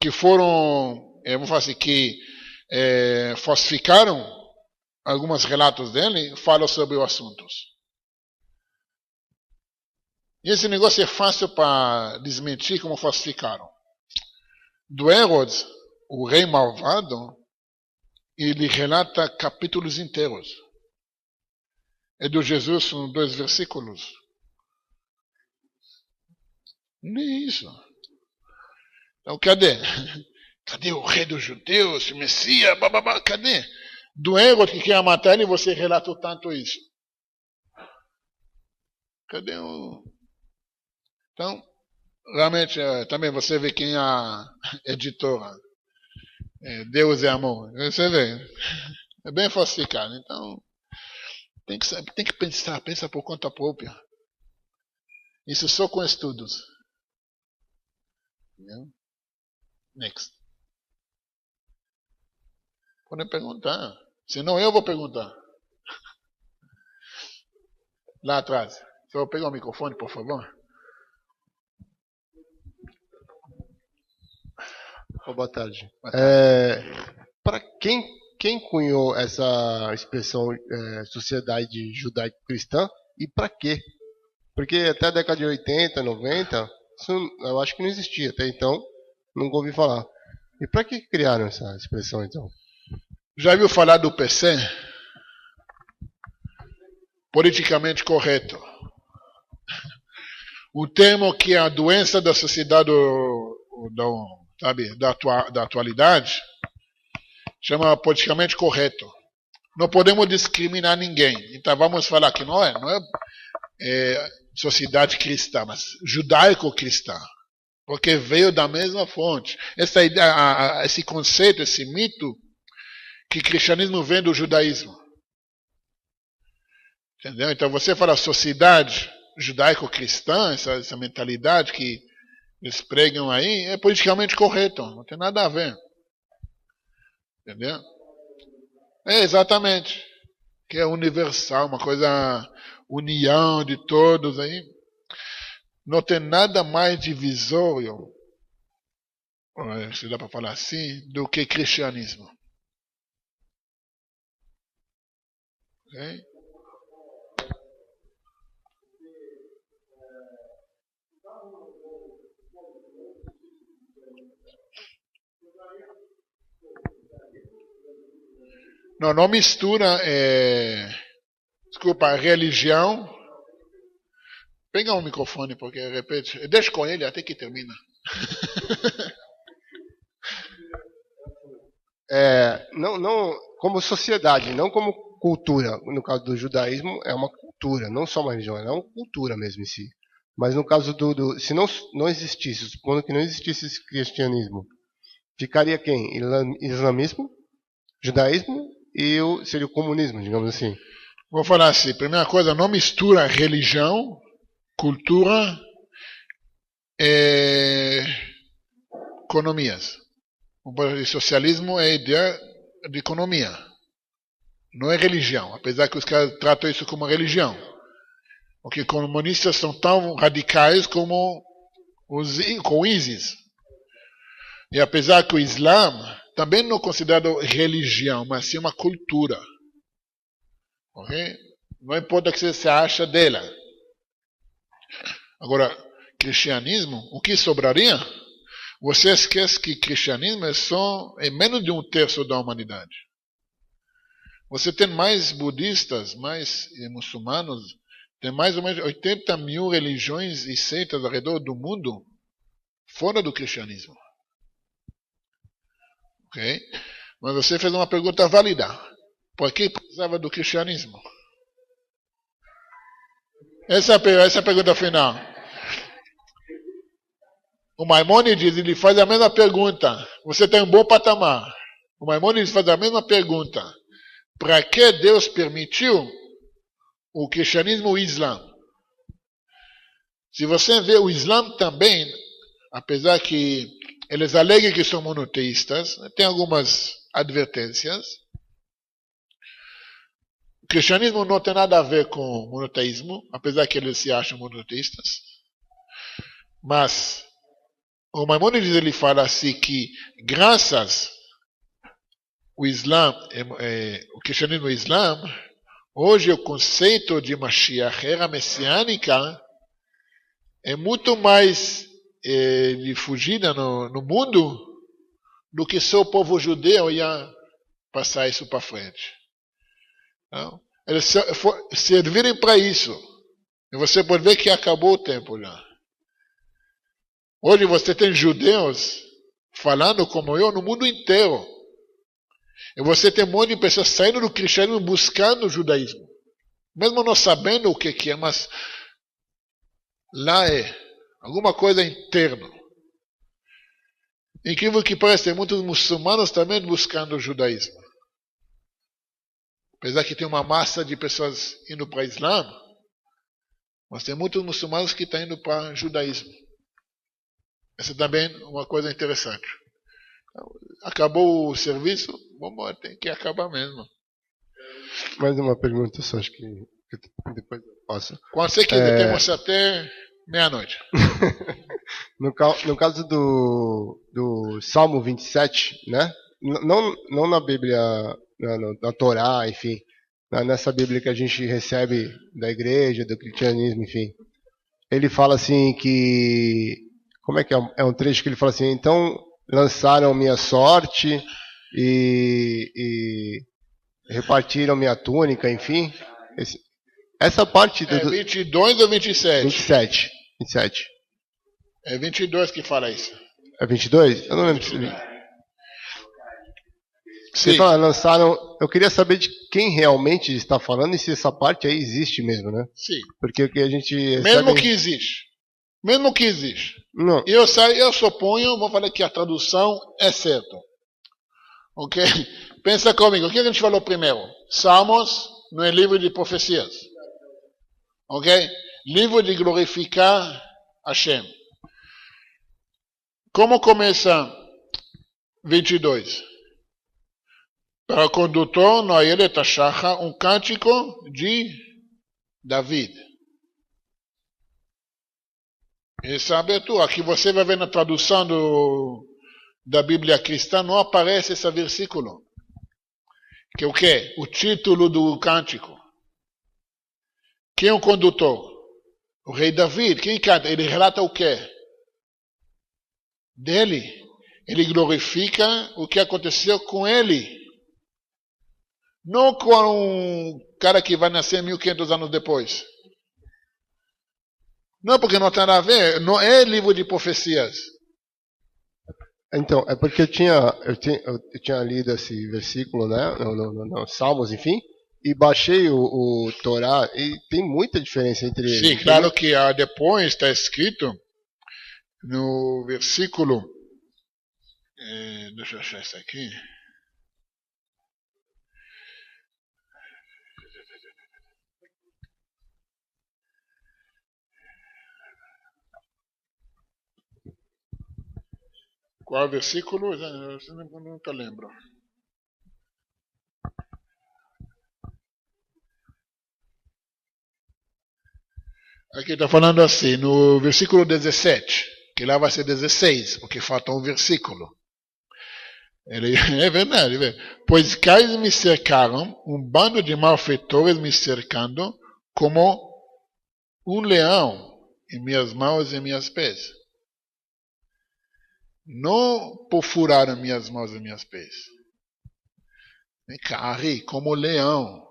que foram, vamos falar assim, que falsificaram alguns relatos dele, falam sobre o assunto. E esse negócio é fácil para desmentir como falsificaram. Do Herodes, o rei malvado, ele relata capítulos inteiros. É do Jesus, são 2 versículos. Nem isso. Então, cadê? Cadê o rei dos judeus, o Messias, cadê? Do Herodes que quer matar ele, você relata tanto isso. Cadê o... Então, realmente, também você vê quem é a editora. Deus é amor. Você vê. É bem falsificado. Então, tem que pensar. Pensa por conta própria. Isso só com estudos. Next. Podem perguntar. Senão eu vou perguntar. Lá atrás. Só pegar o microfone, por favor.
Boa tarde. Para quem cunhou essa expressão sociedade judaico-cristã e para quê? Porque até a década de 80, 90, isso eu acho que não existia. Até então, nunca ouvi falar. E para que criaram essa expressão, então?
Já viu falar do PC? Politicamente correto. O termo que é a doença da sociedade da atualidade chama politicamente correto. Não podemos discriminar ninguém. Então vamos falar que não é sociedade cristã, mas judaico-cristã. Porque veio da mesma fonte. Essa ideia, esse conceito, esse mito, que o cristianismo vem do judaísmo. Entendeu? Então você fala sociedade judaico-cristã, essa mentalidade que eles pregam aí, é politicamente correto. Não tem nada a ver. Entendeu? Exatamente. Que é universal, uma coisa, união de todos aí. Não tem nada mais divisório, se dá para falar assim, do que cristianismo. Okay? Não mistura, desculpa, religião. Pega um microfone, porque repete. Deixa com ele até que termina.
Não como sociedade, não como cultura. No caso do judaísmo, é uma cultura, não só uma religião, é uma cultura mesmo em si. Mas no caso se não existisse, supondo que não existisse esse cristianismo, ficaria quem? Islamismo, judaísmo e seria o comunismo, digamos assim.
Vou falar assim, primeira coisa, não mistura religião, cultura e economias. O socialismo é ideia de economia, não é religião, apesar que os caras tratam isso como religião. Porque comunistas são tão radicais como com o ISIS. E apesar que o Islã também não é considerado religião, mas sim uma cultura. Okay? Não importa o que você acha dela. Agora, cristianismo, o que sobraria? Você esquece que cristianismo é menos de 1/3 da humanidade. Você tem mais budistas, mais muçulmanos, tem mais ou menos 80 mil religiões e seitas ao redor do mundo fora do cristianismo. Ok? Mas você fez uma pergunta válida. Por que precisava do cristianismo? Essa é a pergunta final. o Maimônides ele faz a mesma pergunta. Você tem um bom patamar. O Maimônides faz a mesma pergunta. Para que Deus permitiu o cristianismo e o Islã? Se você vê o Islã também, apesar que eles alegam que são monoteístas, tem algumas advertências. O cristianismo não tem nada a ver com monoteísmo, apesar que eles se acham monoteístas. Mas o Maimônides ele fala assim que graças ao Islã, o cristianismo e o Islã, hoje o conceito de Mashiach, era messiânica, é muito mais difundida no mundo do que só o povo judeu ia passar isso para frente. Não? Eles servirem para isso. E você pode ver que acabou o tempo já. Hoje você tem judeus falando como eu no mundo inteiro. E você tem um monte de pessoas saindo do cristianismo buscando o judaísmo. Mesmo não sabendo o que é, mas lá é alguma coisa interna. Incrível que pareça, tem muitos muçulmanos também buscando o judaísmo. Apesar que tem uma massa de pessoas indo para o Islã, mas tem muitos muçulmanos que estão indo para o judaísmo. Essa também é uma coisa interessante. Acabou o serviço, vamos, tem que acabar mesmo.
Mais uma pergunta só, acho que depois eu passo.
Quando você quiser, temos até meia-noite.
No caso do Salmo 27, né? Não na Bíblia, na Torá, enfim, nessa Bíblia que a gente recebe da igreja, do cristianismo, enfim. Ele fala assim que... Como é que é? É um trecho que ele fala assim, então lançaram minha sorte e repartiram minha túnica, enfim. Essa parte do...
22 ou 27?
27.
É 22 que fala isso.
É 22? Eu não lembro se... Você
Sim.
fala, lançaram... Eu queria saber de quem realmente está falando e se essa parte aí existe mesmo, né?
Sim.
Porque o que a gente recebe...
Mesmo que existe. Mesmo que existe.
Não.
Eu suponho, vou falar que a tradução é certa. Ok? Pensa comigo. O que a gente falou primeiro? Salmos não é livro de profecias. Ok? Livro de glorificar Hashem. Como começa 22? Para o condutor, no Ayelet HaShachar, um cântico de David. Essa abertura, aqui você vai ver na tradução da Bíblia cristã, não aparece esse versículo. Que é o quê? O título do cântico. Quem é o condutor? O rei David. Quem canta? Ele relata o quê? Dele. Ele glorifica o que aconteceu com ele. Não com um cara que vai nascer 1500 anos depois. Não, porque não tem nada a ver. Não é livro de profecias.
Então, é porque eu tinha lido esse versículo, né? No Salmos, enfim. E baixei o Torá. E tem muita diferença entre eles.
Sim, claro que depois está escrito no versículo. Deixa eu achar isso aqui. Qual versículo? Eu nunca lembro. Aqui está falando assim, no versículo 17, que lá vai ser 16, porque falta um versículo. É verdade, pois cais me cercaram, um bando de malfeitores me cercando, como um leão em minhas mãos e minhas pés. Não perfuraram minhas mãos e minhas pés. Carri, como leão.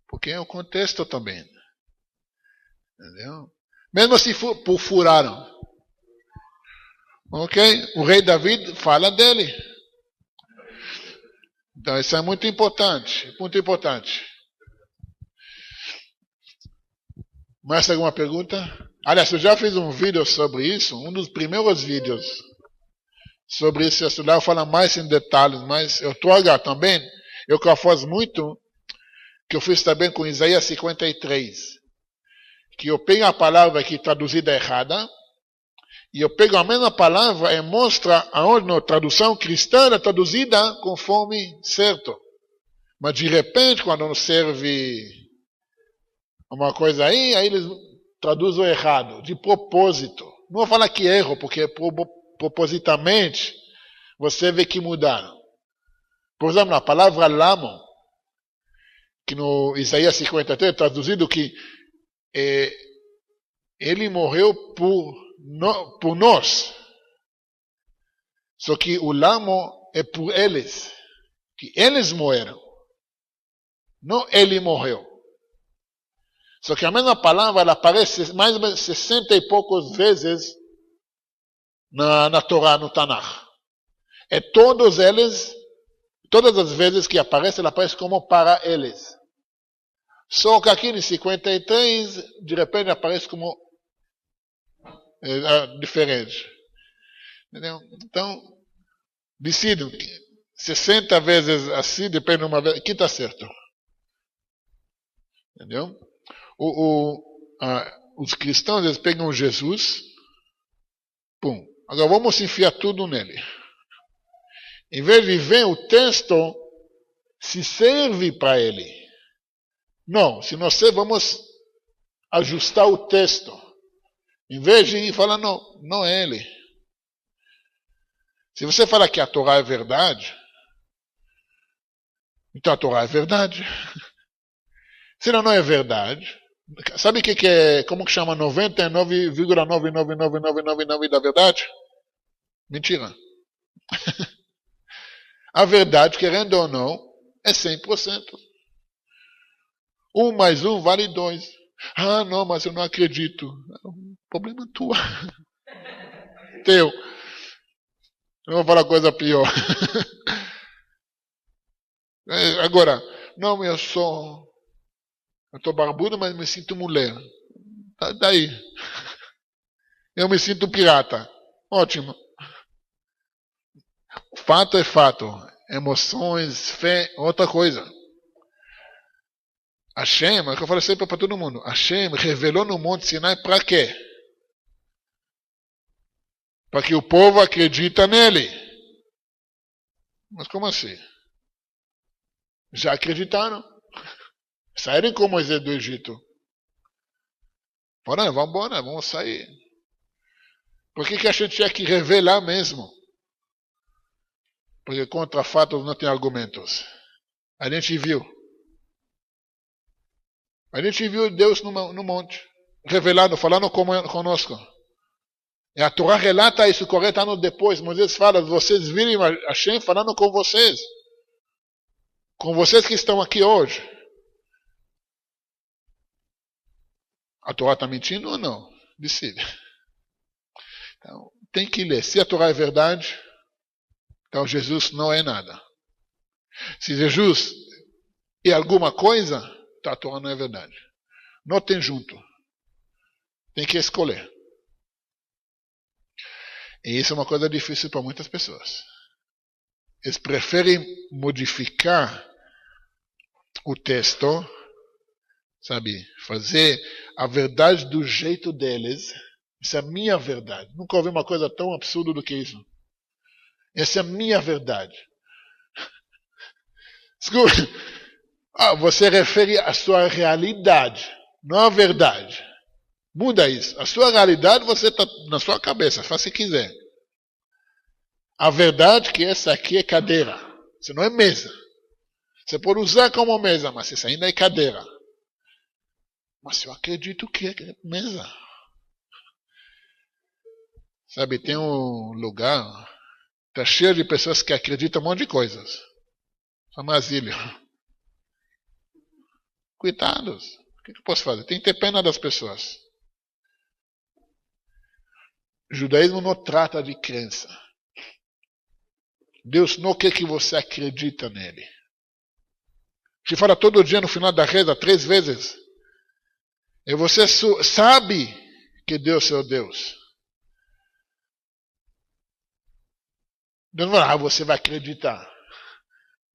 Porque é o contexto também. Entendeu? Mesmo se perfuraram. Ok? O rei David fala dele. Então isso é muito importante. Muito importante. Mais alguma pergunta? Aliás, eu já fiz um vídeo sobre isso, um dos primeiros vídeos sobre esse assunto. Lá eu falo mais em detalhes, mas eu trago também, eu que eu faço muito, que eu fiz também com Isaías 53, que eu pego a palavra aqui traduzida errada, e eu pego a mesma palavra e mostro aonde na tradução cristã é traduzida conforme certo. Mas de repente, quando não serve uma coisa aí eles traduzem errado, de propósito. Não vou falar que erro, porque propositamente você vê que mudaram. Por exemplo, a palavra lamo, que no Isaías 53 é traduzido que ele morreu por nós. Só que o lamo é por eles, que eles morreram. Não ele morreu. Só que a mesma palavra ela aparece mais ou menos 60 e poucas vezes na Torá, no Tanakh. E todas as vezes que aparece, ela aparece como para eles. Só que aqui em 53, de repente aparece como diferente. Entendeu? Então, decidam. 60 vezes assim, depende de uma vez. Aqui está certo. Entendeu? Os cristãos, eles pegam Jesus, pum. Agora vamos enfiar tudo nele. Em vez de ver o texto, se serve para ele. Não, se nós vamos ajustar o texto. Em vez de falar, não é ele. Se você falar que a Torá é verdade, então a Torá é verdade. Se não é verdade, sabe o que é, como que chama 99,9999999 da verdade? Mentira. A verdade, querendo ou não, é 100%. 1 mais 1 vale 2. Ah, não, mas eu não acredito. Problema tua. Teu. Não vou falar coisa pior. Agora, não, eu estou barbudo, mas me sinto mulher. Daí. Eu me sinto pirata. Ótimo. Fato é fato. Emoções, fé, outra coisa. Hashem, é o que eu falo sempre para todo mundo. Hashem revelou no Monte Sinai para quê? Para que o povo acredita nele. Mas como assim? Já acreditaram? Saíram com Moisés do Egito. Falaram, vamos embora, vamos sair. Por que a gente tinha que revelar mesmo? Porque contra fatos não tem argumentos. A gente viu. A gente viu Deus no monte, revelando, falando conosco. E a Torá relata isso 40 anos depois. Moisés fala, vocês viram Hashem falando com vocês. Com vocês que estão aqui hoje. A Torá está mentindo ou não? Decide. Então, tem que ler. Se a Torá é verdade, então Jesus não é nada. Se Jesus é alguma coisa, então a Torá não é verdade. Não tem junto. Tem que escolher. E isso é uma coisa difícil para muitas pessoas. Eles preferem modificar o texto, sabe? Fazer a verdade do jeito deles. Isso é a minha verdade. Nunca ouvi uma coisa tão absurda do que isso. Essa é a minha verdade. Escuta. Você refere à sua realidade, não à verdade. Muda isso. A sua realidade você está na sua cabeça, faz se quiser. A verdade é que essa aqui é cadeira. Isso não é mesa. Você pode usar como mesa, mas isso ainda é cadeira. Mas eu acredito que é mesa. Sabe, tem um lugar, está cheio de pessoas que acreditam em um monte de coisas. Chama asilo. Coitados. O que eu posso fazer? Tem que ter pena das pessoas. O judaísmo não trata de crença. Deus não quer que você acredita nele. Se fala todo dia no final da reza, 3 vezes. E você sabe que Deus é o Deus. Deus não fala, você vai acreditar.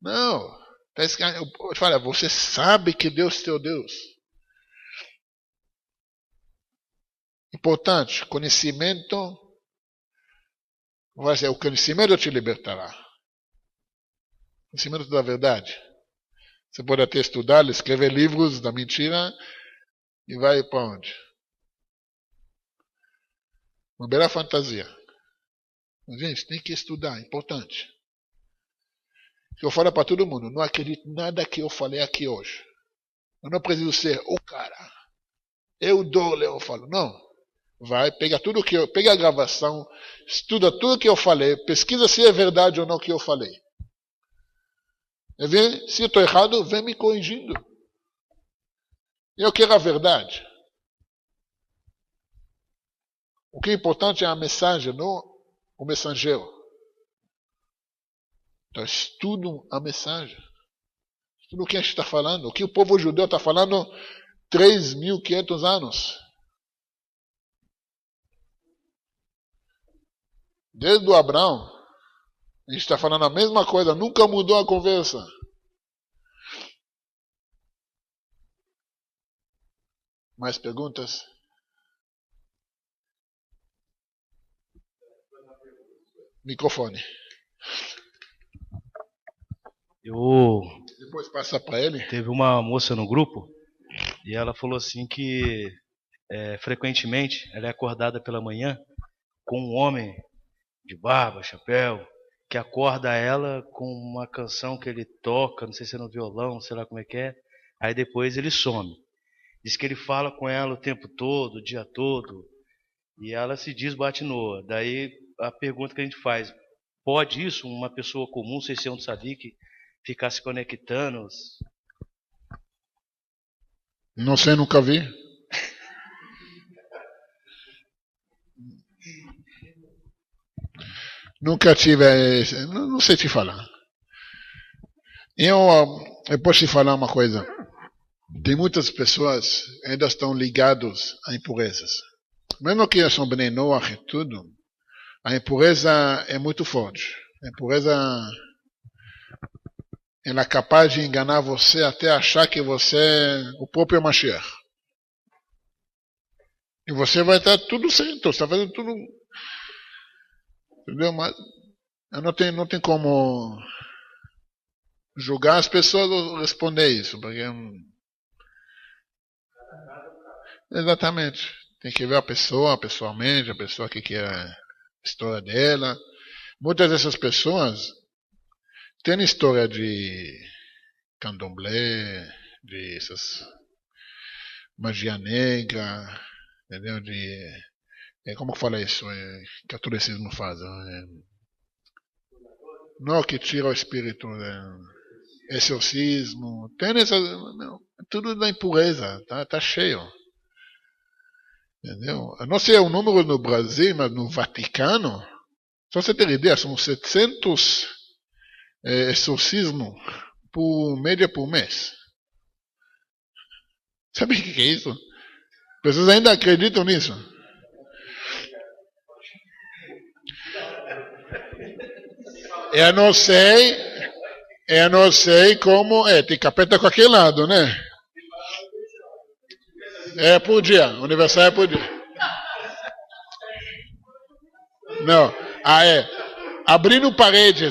Não. Eu falo, você sabe que Deus é teu Deus. Importante, conhecimento. Vai ser, o conhecimento te libertará. O conhecimento da verdade. Você pode até estudar, escrever livros da mentira e vai para onde? Uma bela fantasia. Mas, gente, tem que estudar, é importante. Eu falo para todo mundo, não acredito em nada que eu falei aqui hoje. Eu não preciso ser o cara. Eu falo. Não. Vai, pega a gravação, estuda tudo que eu falei, pesquisa se é verdade ou não que eu falei. Se eu estou errado, vem me corrigindo. Eu quero a verdade. O que é importante é a mensagem, não o mensageiro. Então, estudo a mensagem. Estudo o que a gente está falando. O que o povo judeu está falando 3.500 anos. Desde o Abraão, a gente está falando a mesma coisa. Nunca mudou a conversa. Mais perguntas? Microfone. Depois passa para ele.
Teve uma moça no grupo e ela falou assim que frequentemente ela é acordada pela manhã com um homem de barba, chapéu, que acorda ela com uma canção que ele toca, não sei se é no violão, sei lá como é que é, aí depois ele some. Diz que ele fala com ela o tempo todo, o dia todo, e ela se diz batinoa. Daí a pergunta que a gente faz, pode isso, uma pessoa comum, sem ser um tzadik, ficar se conectando?
Não sei, nunca vi. Nunca tive, não sei te falar. Eu posso te falar uma coisa. Tem muitas pessoas que ainda estão ligadas a impurezas. Mesmo que são Bnei Noach e tudo, a impureza é muito forte. A impureza ela é capaz de enganar você até achar que você é o próprio Mashiach. E você vai estar tudo certo, você está fazendo tudo. Entendeu? Mas não tem como julgar as pessoas ou responder isso. Porque exatamente. Tem que ver a pessoa pessoalmente, a pessoa que quer a história dela. Muitas dessas pessoas têm história de candomblé, de essas magia negra, entendeu? Como fala isso? Catolicismo faz. Não, que tira o espírito. Exorcismo. Tem tudo da impureza. Tá cheio. Entendeu? Eu não sei o número no Brasil, mas no Vaticano, só você ter ideia, são 700 exorcismos média por mês. Sabe o que é isso? Pessoas ainda acreditam nisso. Eu não sei como tem capeta com aquele lado, né? É por dia, o aniversário é por dia. Não, abrindo parede,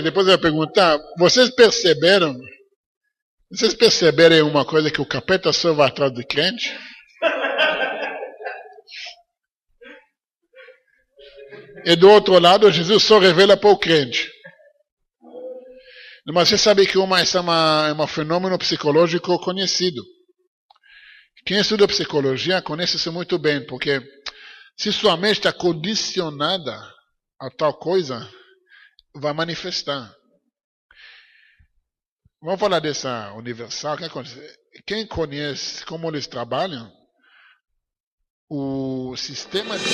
depois eu vou perguntar, vocês perceberam uma coisa que o capeta só vai atrás do crente? E do outro lado, Jesus só revela para o crente. Mas você sabe que esse é um fenômeno psicológico conhecido. Quem estuda psicologia conhece isso muito bem, porque se sua mente está condicionada a tal coisa, vai manifestar. Vamos falar dessa universal. Quem conhece como eles trabalham, o sistema de...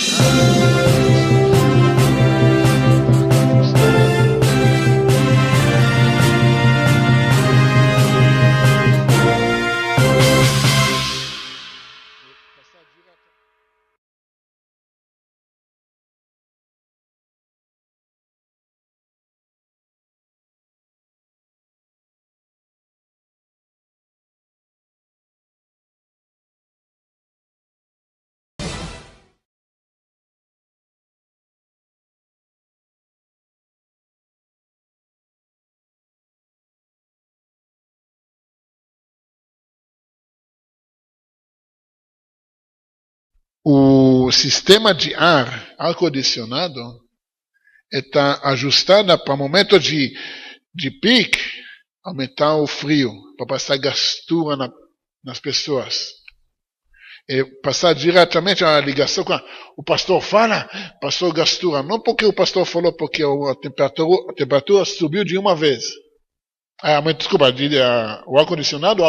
o sistema de ar-condicionado, está ajustado para momento de pique, aumentar o frio, para passar gastura nas pessoas. E passar diretamente a ligação com o pastor fala, passou gastura. Não porque o pastor falou, porque a temperatura subiu de uma vez. Desculpa, o ar-condicionado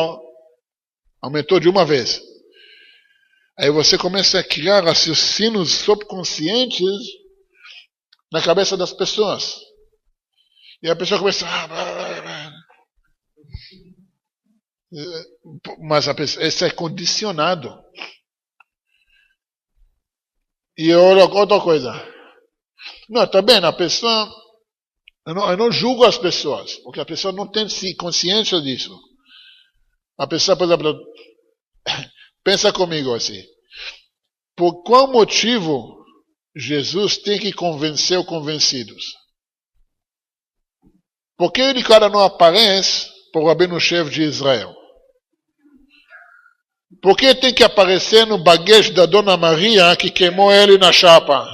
aumentou de uma vez. Aí você começa a criar raciocínios subconscientes na cabeça das pessoas. E a pessoa começa mas isso é condicionado. E outra coisa. Não, tá bem, a pessoa... Eu não julgo as pessoas, porque a pessoa não tem consciência disso. A pessoa, por exemplo, pensa comigo assim. Por qual motivo Jesus tem que convencer os convencidos? Por que ele, cara, não aparece para o rabino-chefe de Israel? Por que tem que aparecer no baguete da Dona Maria que queimou ele na chapa?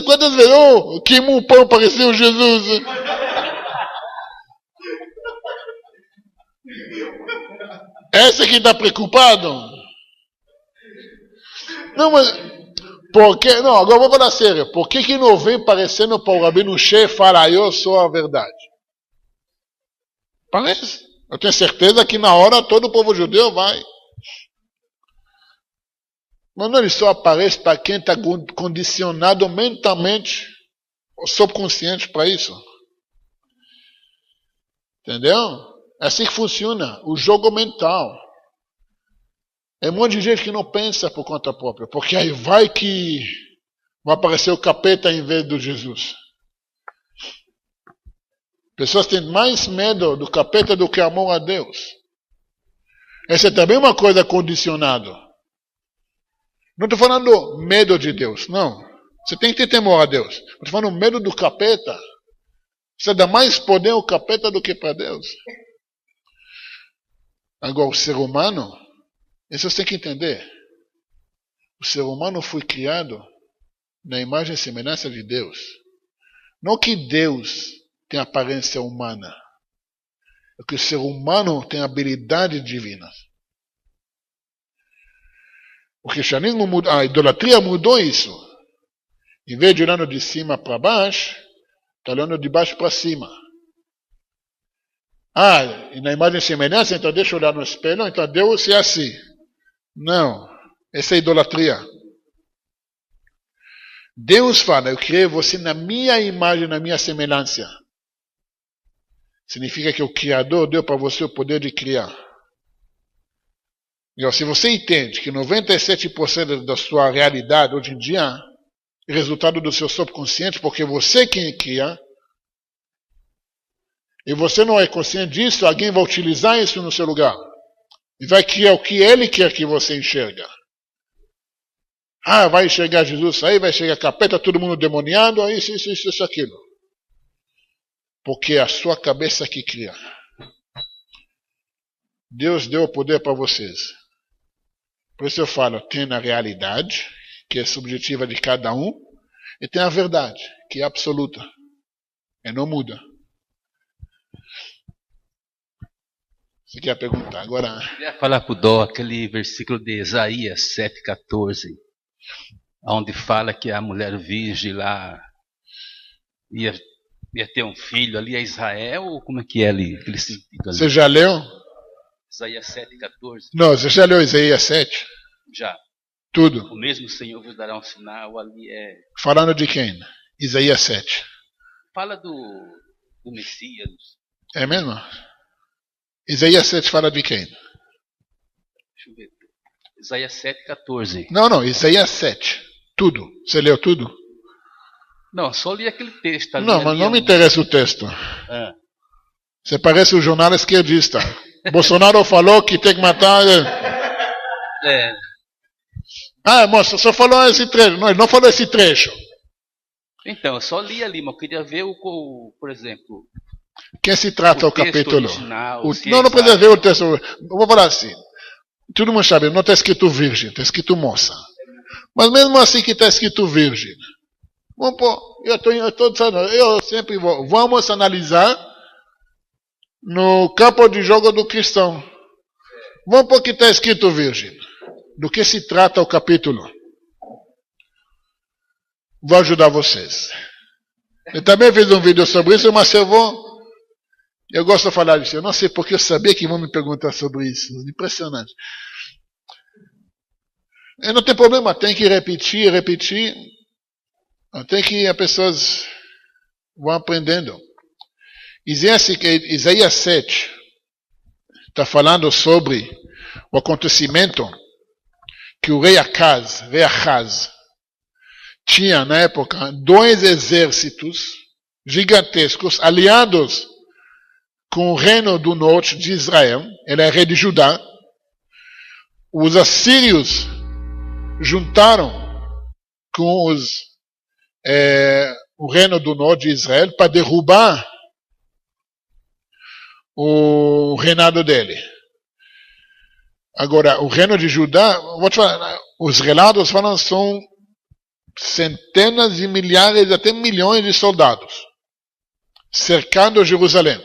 Quantas vezes queimou o pão, apareceu Jesus? Esse que está preocupado? Não, mas... Não, agora vou falar sério. Por que não vem parecendo para o rabino-chefe falar, eu sou a verdade? Parece. Eu tenho certeza que na hora todo o povo judeu vai. Mas não, ele só aparece para quem está condicionado mentalmente ou subconsciente para isso. Entendeu? É assim que funciona o jogo mental. É um monte de gente que não pensa por conta própria, porque aí vai aparecer o capeta em vez do Jesus. Pessoas têm mais medo do capeta do que amor a Deus. Essa é também uma coisa condicionada. Não estou falando medo de Deus, não. Você tem que ter temor a Deus. Estou falando medo do capeta. Você dá mais poder ao capeta do que para Deus. Agora, o ser humano, isso você tem que entender. O ser humano foi criado na imagem e semelhança de Deus. Não que Deus tem aparência humana. É que o ser humano tem habilidade divina. O cristianismo mudou, a idolatria mudou isso. Em vez de olhando de cima para baixo, está olhando de baixo para cima. E na imagem e semelhança, então deixa eu olhar no espelho, então Deus é assim. Não, essa é idolatria. Deus fala, eu criei você na minha imagem, na minha semelhança. Significa que o Criador deu para você o poder de criar. E, se você entende que 97% da sua realidade hoje em dia é resultado do seu subconsciente, porque você quem cria, e você não é consciente disso, alguém vai utilizar isso no seu lugar. E vai criar o que ele quer que você enxerga. Vai enxergar Jesus aí, vai enxergar capeta, todo mundo demoniado, isso, aquilo. Porque é a sua cabeça que cria. Deus deu o poder para vocês. Por isso eu falo, tem a realidade, que é subjetiva de cada um, e tem a verdade, que é absoluta. E não muda. Você quer perguntar agora?
Eu queria falar para o Dó aquele versículo de Isaías 7,14, onde fala que a mulher virgem lá ia ter um filho ali, é Israel, ou como é que é ali? Aquele sentido ali?
Você já leu?
Isaías 7,14.
Não, você já leu Isaías 7?
Já.
Tudo.
O mesmo Senhor vos dará um sinal, ali é...
Falando de quem? Isaías 7.
Fala do Messias.
É mesmo? Isaías 7 fala de quem?
Deixa eu ver. Isaías 7,14.
Não, Isaías 7. Tudo. Você leu tudo?
Não, só li aquele texto ali.
Não, mas não me interessa o texto. Você parece um jornal esquerdista. Bolsonaro falou que tem que matar... moça, só falou esse trecho. Não, ele não falou esse trecho.
Então, eu só li ali, mas eu queria ver por exemplo...
Quem se trata o capítulo?
Original,
não precisa ver o texto. Eu vou falar assim. todo mundo sabe, não está escrito virgem, está escrito moça. Mas mesmo assim que está escrito virgem, vamos pôr, eu sempre vou, vamos analisar no campo de jogo do cristão. Vamos pôr que está escrito virgem. Do que se trata o capítulo? Vou ajudar vocês. Eu também fiz um vídeo sobre isso, mas eu gosto de falar disso. Eu não sei porque eu sabia que vão me perguntar sobre isso. Impressionante. E não tem problema, tem que repetir. Até que as pessoas vão aprendendo. Isaías 7 está falando sobre o acontecimento que o rei Acaz tinha na época 2 exércitos gigantescos aliados com o reino do norte de Israel. Ele é rei de Judá. Os assírios juntaram com o reino do norte de Israel para derrubar o reinado dele. Agora, o reino de Judá, vou te falar, os relatos falam que são centenas de milhares, até milhões de soldados cercando Jerusalém.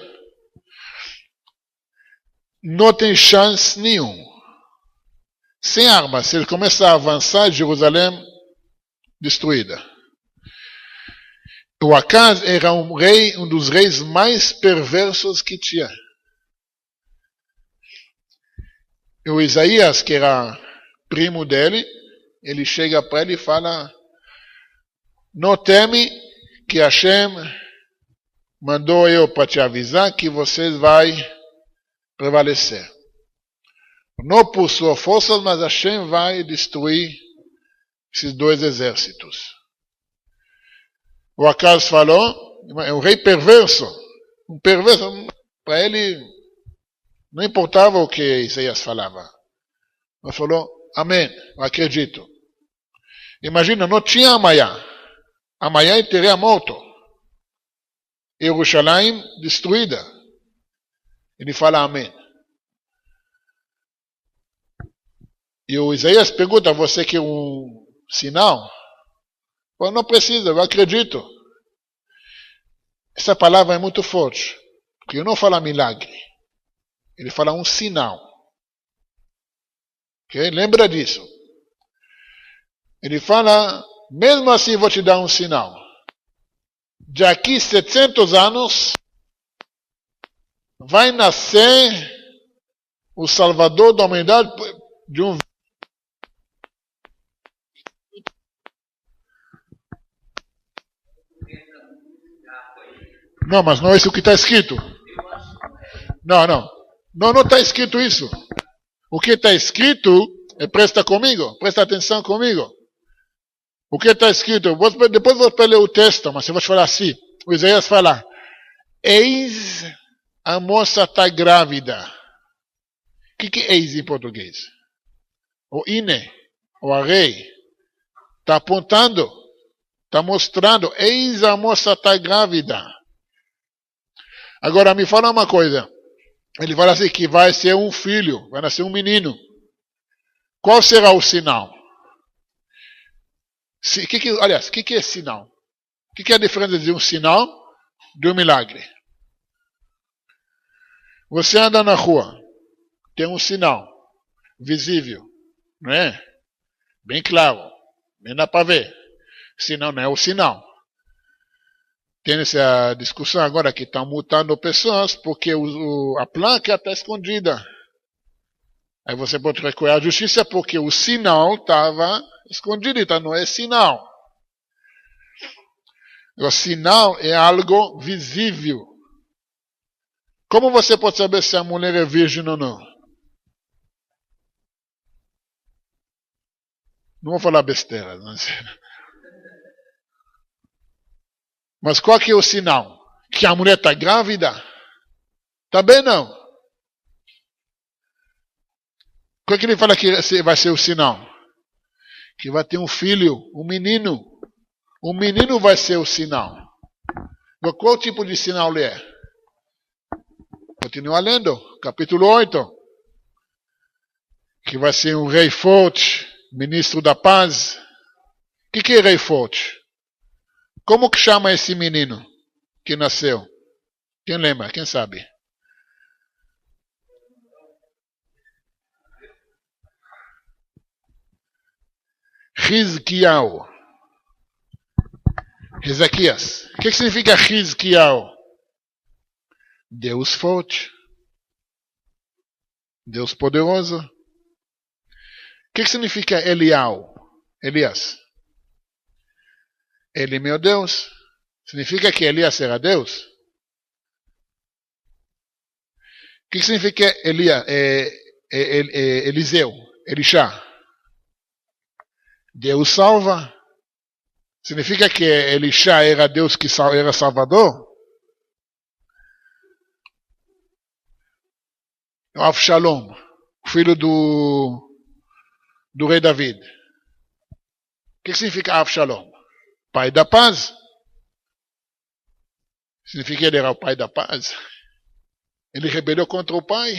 Não tem chance nenhuma. Sem armas, se ele começar a avançar, Jerusalém destruída. O Acaz era um dos reis mais perversos que tinha. O Isaías, que era primo dele, ele chega para ele e fala: não teme que Hashem mandou eu para te avisar que vocês vai prevalecer. Não por suas forças, mas Hashem vai destruir esses 2 exércitos. O Acaz falou, é um rei perverso. Um perverso, para ele não importava o que Isaías falava. Ele falou, amém, eu acredito. Imagina, não tinha amanhã. Amanhã ele teria morto. Jerusalém destruída. Ele fala amém. E o Isaías pergunta, você quer um sinal? Eu não precisa, eu acredito. Essa palavra é muito forte. Porque ele não fala milagre. Ele fala um sinal. Okay? Lembra disso. Ele fala, mesmo assim vou te dar um sinal. Daqui 700 anos vai nascer o Salvador da humanidade de um... Não, mas não é isso que está escrito. Não está escrito isso. O que está escrito, presta atenção comigo. O que está escrito, depois vou ler o texto, mas eu vou te falar assim. O Isaías fala, eis a moça está grávida. O que é eis em português? O ine, o arrei, está apontando, está mostrando, eis a moça está grávida. Agora me fala uma coisa. Ele fala assim que vai ser um filho, vai nascer um menino. Qual será o sinal? Aliás, o que é sinal? O que é a diferença de um sinal de um milagre? Você anda na rua, tem um sinal visível, não é? Bem claro, nem dá para ver. Sinal não é o sinal. Tem essa discussão agora que estão multando pessoas porque a placa está escondida. Aí você pode recorrer à justiça porque o sinal estava escondido, então não é sinal. O sinal é algo visível. Como você pode saber se a mulher é virgem ou não? Não vou falar besteira. Não sei. Mas qual que é o sinal? Que a mulher está grávida? Também não. Qual que ele fala que vai ser o sinal? Que vai ter um filho, um menino. O menino vai ser o sinal. Mas qual tipo de sinal ele é? Continua lendo, capítulo 8. que vai ser um rei forte, ministro da paz. O que é rei forte? Como que chama esse menino que nasceu? Quem lembra? Quem sabe? Hizkiyahu. Ezequias. O que significa Hizkiyahu? Deus forte. Deus poderoso. O que significa Eliau? Elias. Ele, meu Deus. Significa que Elias era Deus? O que significa Eliseu? Elisha? Deus salva. Significa que Elisha era Deus que era Salvador? Avshalom, filho do rei David. O que significa Avshalom? Pai da paz. Significa que ele era o pai da paz. Ele rebelou contra o pai.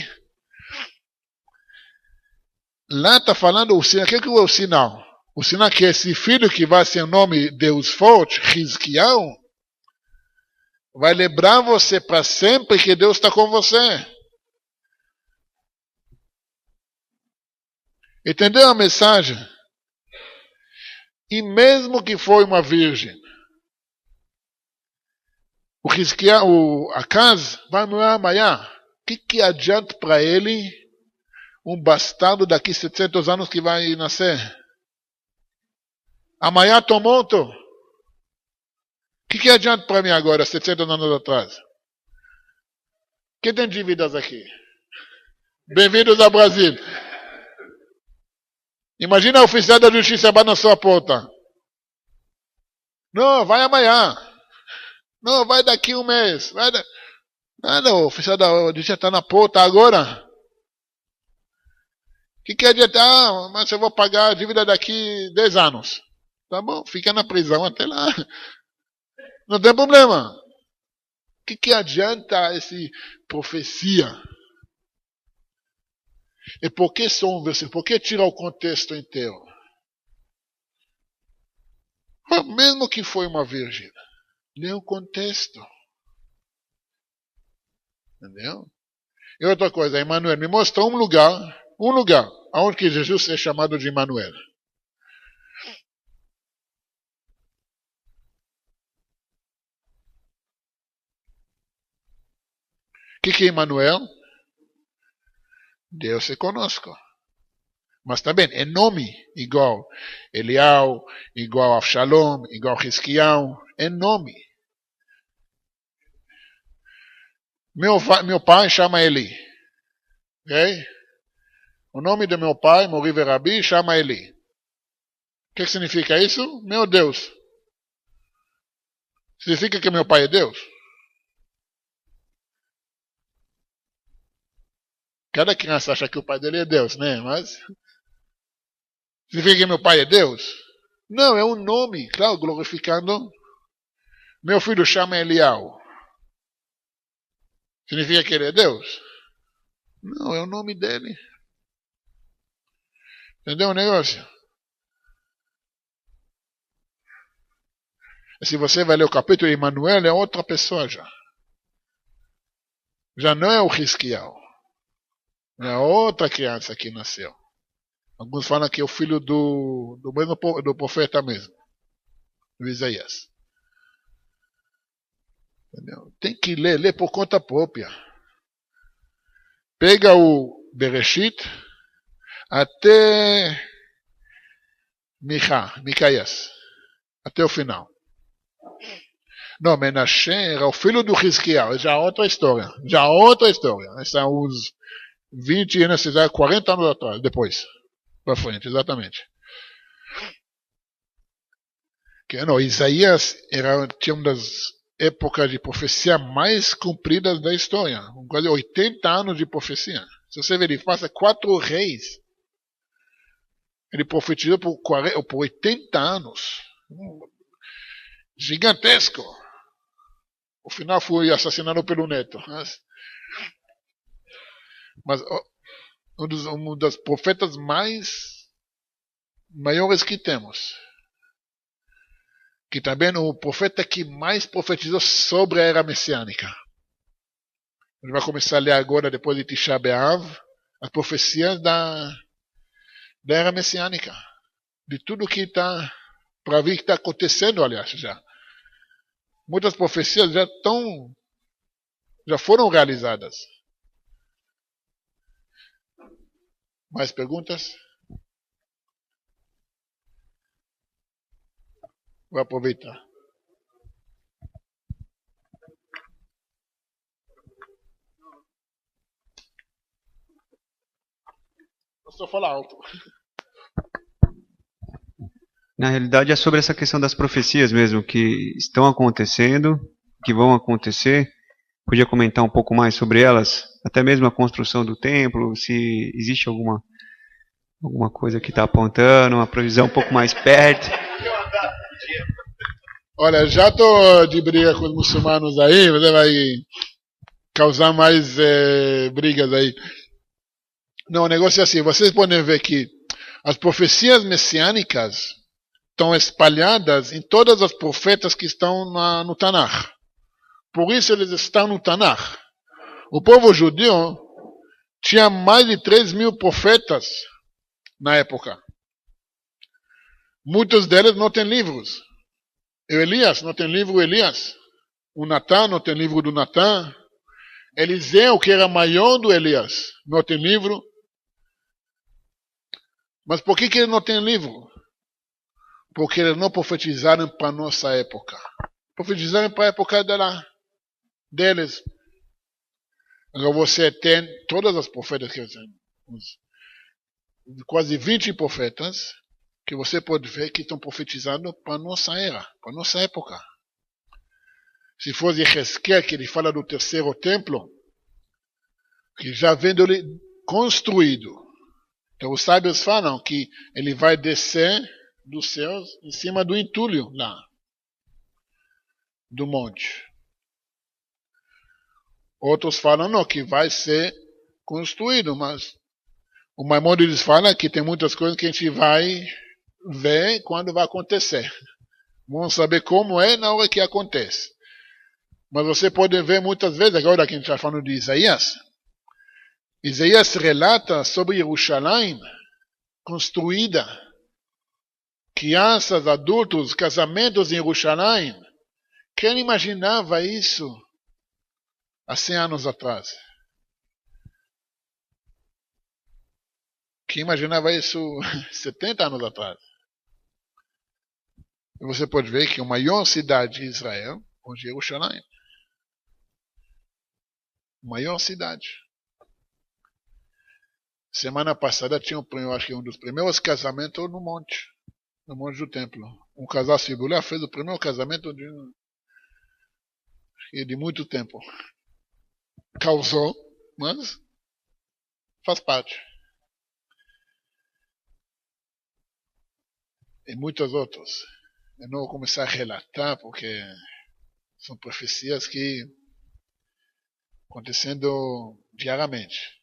Lá está falando o sinal. O que é o sinal? O sinal que esse filho que vai ser o nome Deus forte, Hizkiyahu, vai lembrar você para sempre que Deus está com você. Entendeu a mensagem? E mesmo que foi uma virgem, o Hizkiyahu, Acaz, vai morrer amanhã. O que adianta para ele um bastardo daqui 700 anos que vai nascer? Amanhã estou morto. O que adianta para mim agora, 700 anos atrás? Quem tem dívidas aqui? Bem-vindos ao Brasil. Imagina o oficial da justiça bater na sua porta. Não, vai amanhã. Não, vai daqui um mês. Não, o oficial da justiça está na porta agora. O que adianta? Ah, mas eu vou pagar a dívida daqui 10 anos. Tá bom, fica na prisão até lá. Não tem problema. O que adianta essa profecia? E por que só um versículo? Por que tirar o contexto inteiro? Mesmo que foi uma virgem, lê o contexto. Entendeu? E outra coisa, Emmanuel, me mostra um lugar onde que Jesus é chamado de Emmanuel. O que é Emmanuel? Deus é conosco. Mas também é nome igual Eliau, igual Avshalom, igual Hizkiyahu, é nome. Meu pai chama Eli. Okay? O nome do meu pai, Mori Verabi, chama Eli. O que significa isso? Meu Deus. Significa que meu pai é Deus? Cada criança acha que o pai dele é Deus, né? Mas significa que meu pai é Deus? Não, é um nome, claro, glorificando. Meu filho chama Eliau. Significa que ele é Deus? Não, é o nome dele. Entendeu o negócio? E se você vai ler o capítulo de Emmanuel, é outra pessoa já. Já não é o Hizkiyahu. É outra criança que nasceu. Alguns falam que é o filho do profeta mesmo, do Isaías. Entendeu? Tem que ler por conta própria. Pega o Bereshit até Micaías, até o final. Não, Menashe era o filho do Hizkiyahu, já outra história. São os 20 anos, 40 anos atrás, depois. Para frente, exatamente. Isaías tinha uma das épocas de profecia mais compridas da história. Quase 80 anos de profecia. Se você ver, ele passa 4 reis. Ele profetizou por 80 anos. Gigantesco. No final foi assassinado pelo neto. Mas um dos profetas maiores que temos. Que também o profeta que mais profetizou sobre a era messiânica. A gente vai começar a ler agora, depois de Tisha B'Av, as profecias da era messiânica. De tudo que está para vir, que está acontecendo, aliás, já. Muitas profecias já foram realizadas. Mais perguntas? Vou aproveitar. Vou só falar alto.
Na realidade é sobre essa questão das profecias mesmo, que estão acontecendo, que vão acontecer. Podia comentar um pouco mais sobre elas? Até mesmo a construção do templo, se existe alguma coisa que está apontando, uma previsão um pouco mais perto.
Olha, já estou de briga com os muçulmanos aí, você vai causar mais brigas aí. Não, o negócio é assim, vocês podem ver que as profecias messiânicas estão espalhadas em todas as profetas que estão no Tanakh. Por isso eles estão no Tanakh. O povo judeu tinha mais de 3.000 profetas na época. Muitos deles não têm livros. O Elias não tem livro Elias. O Natan não tem livro do Natan. Eliseu, que era maior do Elias, não tem livro. Mas por que ele não tem livro? Porque eles não profetizaram para a nossa época. Profetizaram para a época deles. Agora você tem todas as profetas, quase 20 profetas, que você pode ver que estão profetizando para a nossa era, para a nossa época. Se for Ezequiel, que ele fala do terceiro templo, que já vem construído. Então os sábios falam que ele vai descer dos céus em cima do entulho lá, do monte. Outros falam não, que vai ser construído, mas o Maimônides fala que tem muitas coisas que a gente vai ver quando vai acontecer. Vamos saber como é na hora que acontece. Mas você pode ver muitas vezes, agora que a gente está falando de Isaías, Isaías relata sobre Jerusalém construída, crianças, adultos, casamentos em Jerusalém. Quem imaginava isso há 100 anos atrás? Quem imaginava isso 70 anos atrás? E você pode ver que a maior cidade de Israel hoje é Jerusalém. Maior cidade. Semana passada tinha acho que um dos primeiros casamentos no monte do templo. Um casal civil fez o primeiro casamento de muito tempo. Causou, mas faz parte. E muitos outros. Eu não vou começar a relatar porque são profecias que acontecendo diariamente.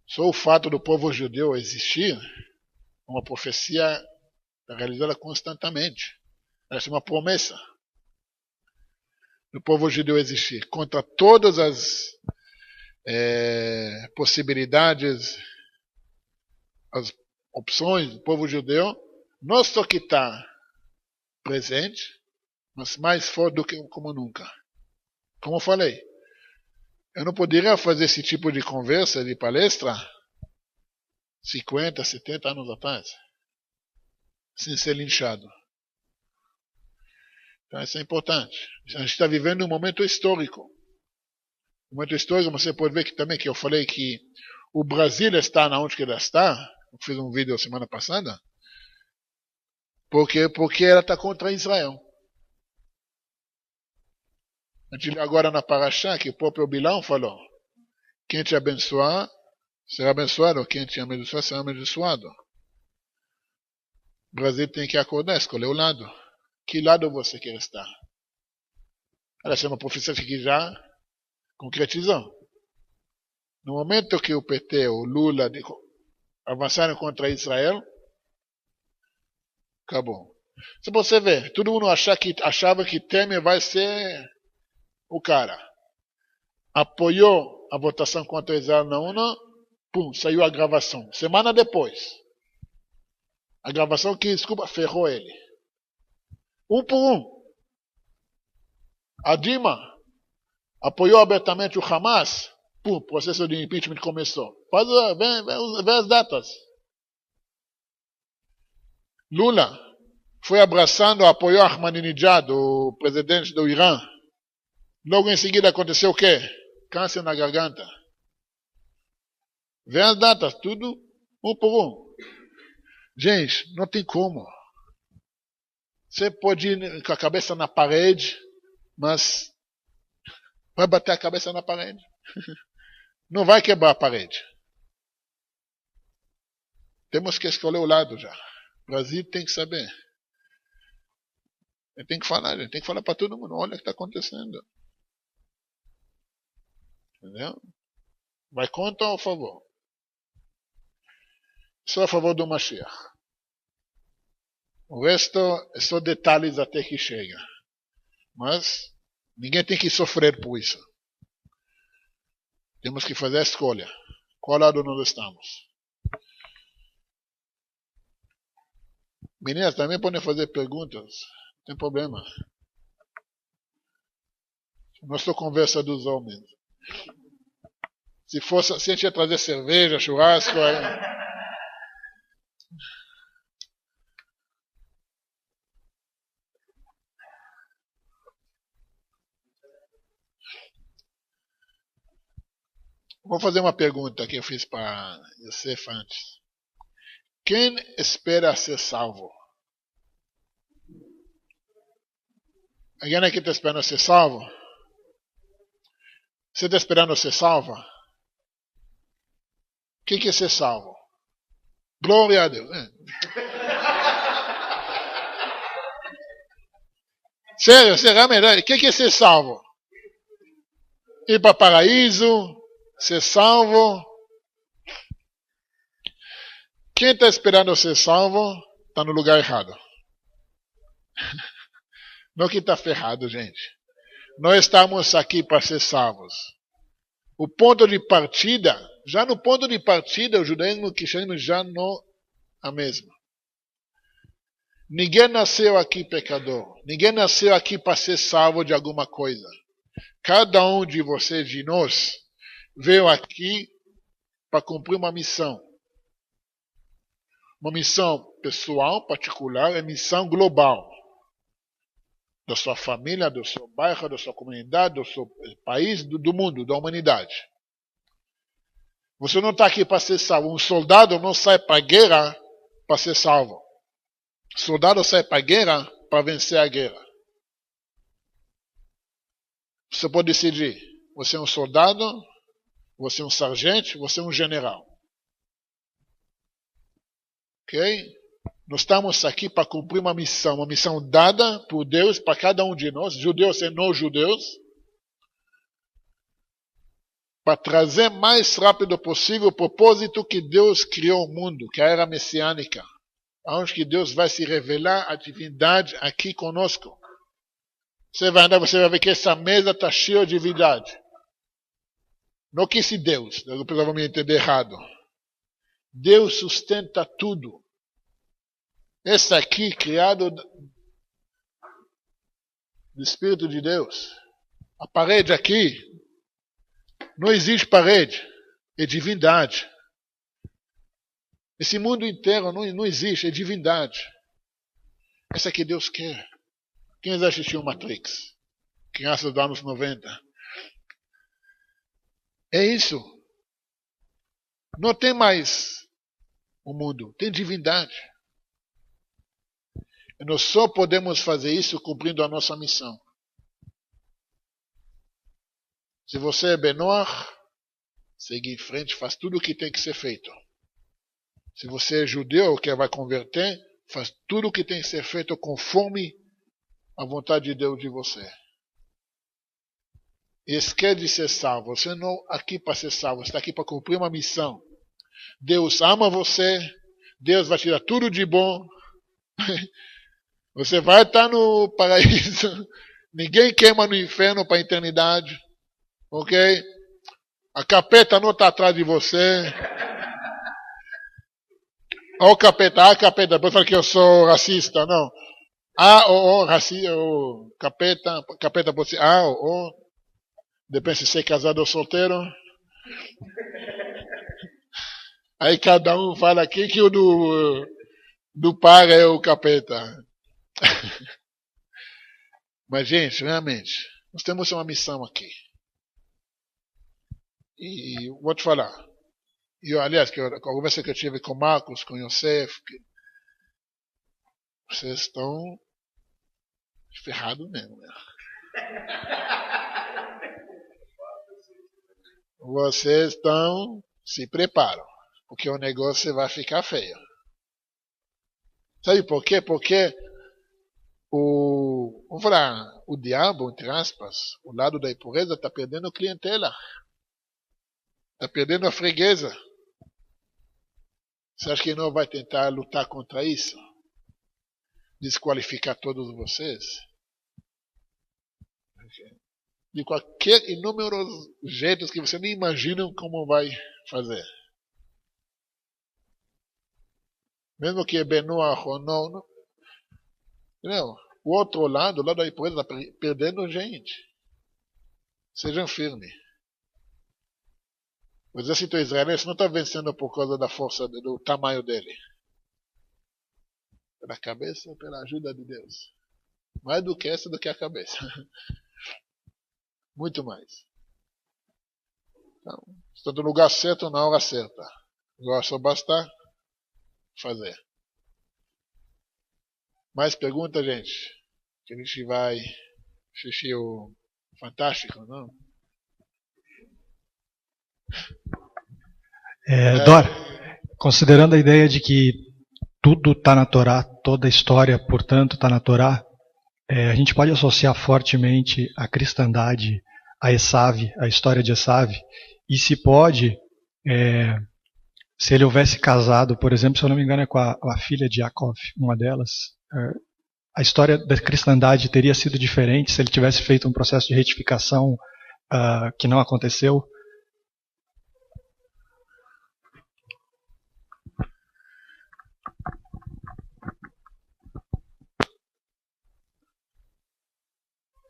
Só o fato do povo judeu existir é uma profecia realizada constantemente. Essa é uma promessa do povo judeu existir. Contra todas as possibilidades, as opções do povo judeu, não só que está presente, mas mais forte do que como nunca. Como eu falei, eu não poderia fazer esse tipo de conversa, de palestra, 50, 70 anos atrás, sem ser linchado. Então isso é importante. A gente está vivendo um momento histórico. Um momento histórico, você pode ver que também que eu falei que o Brasil está onde ele está. Eu fiz um vídeo semana passada. Porque ela está contra Israel. A gente lê agora na Parashá que o próprio Bilão falou: quem te abençoar será abençoado, quem te amaldiçoar será amaldiçoado. O Brasil tem que acordar, escolher o lado. Que lado você quer estar? Essa é uma profecia que já concretizou. No momento que o PT, o Lula, avançaram contra Israel, acabou. Se você ver, todo mundo achava que Temer vai ser o cara. Apoiou a votação contra Israel na ONU, pum, saiu a gravação. Semana depois. A gravação que, desculpa, ferrou ele. Um por um. A Dilma apoiou abertamente o Hamas, pum, o processo de impeachment começou. Vê as datas. Lula foi abraçando, apoiou Ahmadinejad, o presidente do Irã. Logo em seguida aconteceu o quê? Câncer na garganta. Vê as datas, tudo um por um. Gente, não tem como. Você pode ir com a cabeça na parede, mas vai bater a cabeça na parede. Não vai quebrar a parede. Temos que escolher o lado já. O Brasil tem que saber. Ele tem que falar para todo mundo. Olha o que está acontecendo. Entendeu? Vai contra ou a favor? Sou a favor do Mashiach. O resto é só detalhes até que chega. Mas ninguém tem que sofrer por isso. Temos que fazer a escolha. Qual lado nós estamos? Meninas também podem fazer perguntas. Não tem problema. Nossa conversa dos homens. Se a gente ia trazer cerveja, churrasco... Vou fazer uma pergunta que eu fiz para Yosef antes. Quem espera ser salvo? Alguém aqui está esperando ser salvo? Você está esperando ser salva? O que é ser salvo? Glória a Deus. Sério, realmente, o que é ser salvo? Ir para o paraíso? Ser salvo? Quem está esperando ser salvo está no lugar errado. Não que está ferrado, gente. Nós estamos aqui para ser salvos. O ponto de partida, já no ponto de partida, o judaísmo e o cristianismo já não é a mesma. Ninguém nasceu aqui pecador. Ninguém nasceu aqui para ser salvo de alguma coisa. Cada um de vocês, de nós, veio aqui para cumprir uma missão. Uma missão pessoal, particular, e missão global. Da sua família, do seu bairro, da sua comunidade, do seu país, do mundo, da humanidade. Você não está aqui para ser salvo. Um soldado não sai para a guerra para ser salvo. O soldado sai para a guerra para vencer a guerra. Você pode decidir. Você é um soldado, você é um sargento, você é um general. Ok? Nós estamos aqui para cumprir uma missão dada por Deus para cada um de nós, judeus e não judeus, para trazer mais rápido possível o propósito que Deus criou o mundo, que é a era messiânica, onde que Deus vai se revelar a divindade aqui conosco. Você vai andar, você vai ver que essa mesa está cheia de divindade. Não que esse Deus, depois eu vou me entender errado. Deus sustenta tudo. Esse aqui, criado do Espírito de Deus. A parede aqui, não existe parede, é divindade. Esse mundo inteiro não existe, é divindade. Essa que Deus quer. Quem já assistiu Matrix? Crianças dos anos 90. É isso. Não tem mais o mundo, tem divindade. E nós só podemos fazer isso cumprindo a nossa missão. Se você é Benoit, segue em frente, faz tudo o que tem que ser feito. Se você é judeu que vai converter, faz tudo o que tem que ser feito conforme a vontade de Deus de você. esquece de ser salvo. Você não está aqui para ser salvo, você está aqui para cumprir uma missão. Deus ama você, Deus vai tirar tudo de bom. Você vai estar no paraíso. Ninguém queima no inferno para a eternidade. Ok? A capeta não está atrás de você. Olha o capeta, depois fala que eu sou racista, não. Racista, capeta você, depende se você é casado ou solteiro. Aí cada um fala aqui que o do par é o capeta. Mas, gente, realmente, nós temos uma missão aqui. E vou te falar. Aliás, a conversa que eu tive com Marcos, com Yosef, vocês estão ferrados mesmo. Né? Vocês se preparam, porque o negócio vai ficar feio. Sabe por quê? Porque vamos falar, o diabo, entre aspas, o lado da impureza, está perdendo clientela. Está perdendo a freguesa. Você acha que não vai tentar lutar contra isso? Desqualificar todos vocês? De qualquer inúmeros jeitos que você nem imagina como vai fazer. Mesmo que Benoah ou não. O outro lado, o lado da impureza, está perdendo gente. Sejam firmes. O exército israelense não está vencendo por causa da força, do tamanho dele. Pela cabeça, pela ajuda de Deus. Mais do que essa, do que a cabeça. Muito mais. Então, estou no lugar certo na hora certa. Agora só basta fazer. Mais perguntas, gente? Que a gente vai assistir o Fantástico, não?
Dor, considerando a ideia de que tudo está na Torá, toda a história, portanto, está na Torá, a gente pode associar fortemente a cristandade a Esav, a história de Esav, e se pode, se ele houvesse casado, por exemplo, se eu não me engano é com a filha de Yaakov, uma delas, a história da cristandade teria sido diferente se ele tivesse feito um processo de retificação que não aconteceu.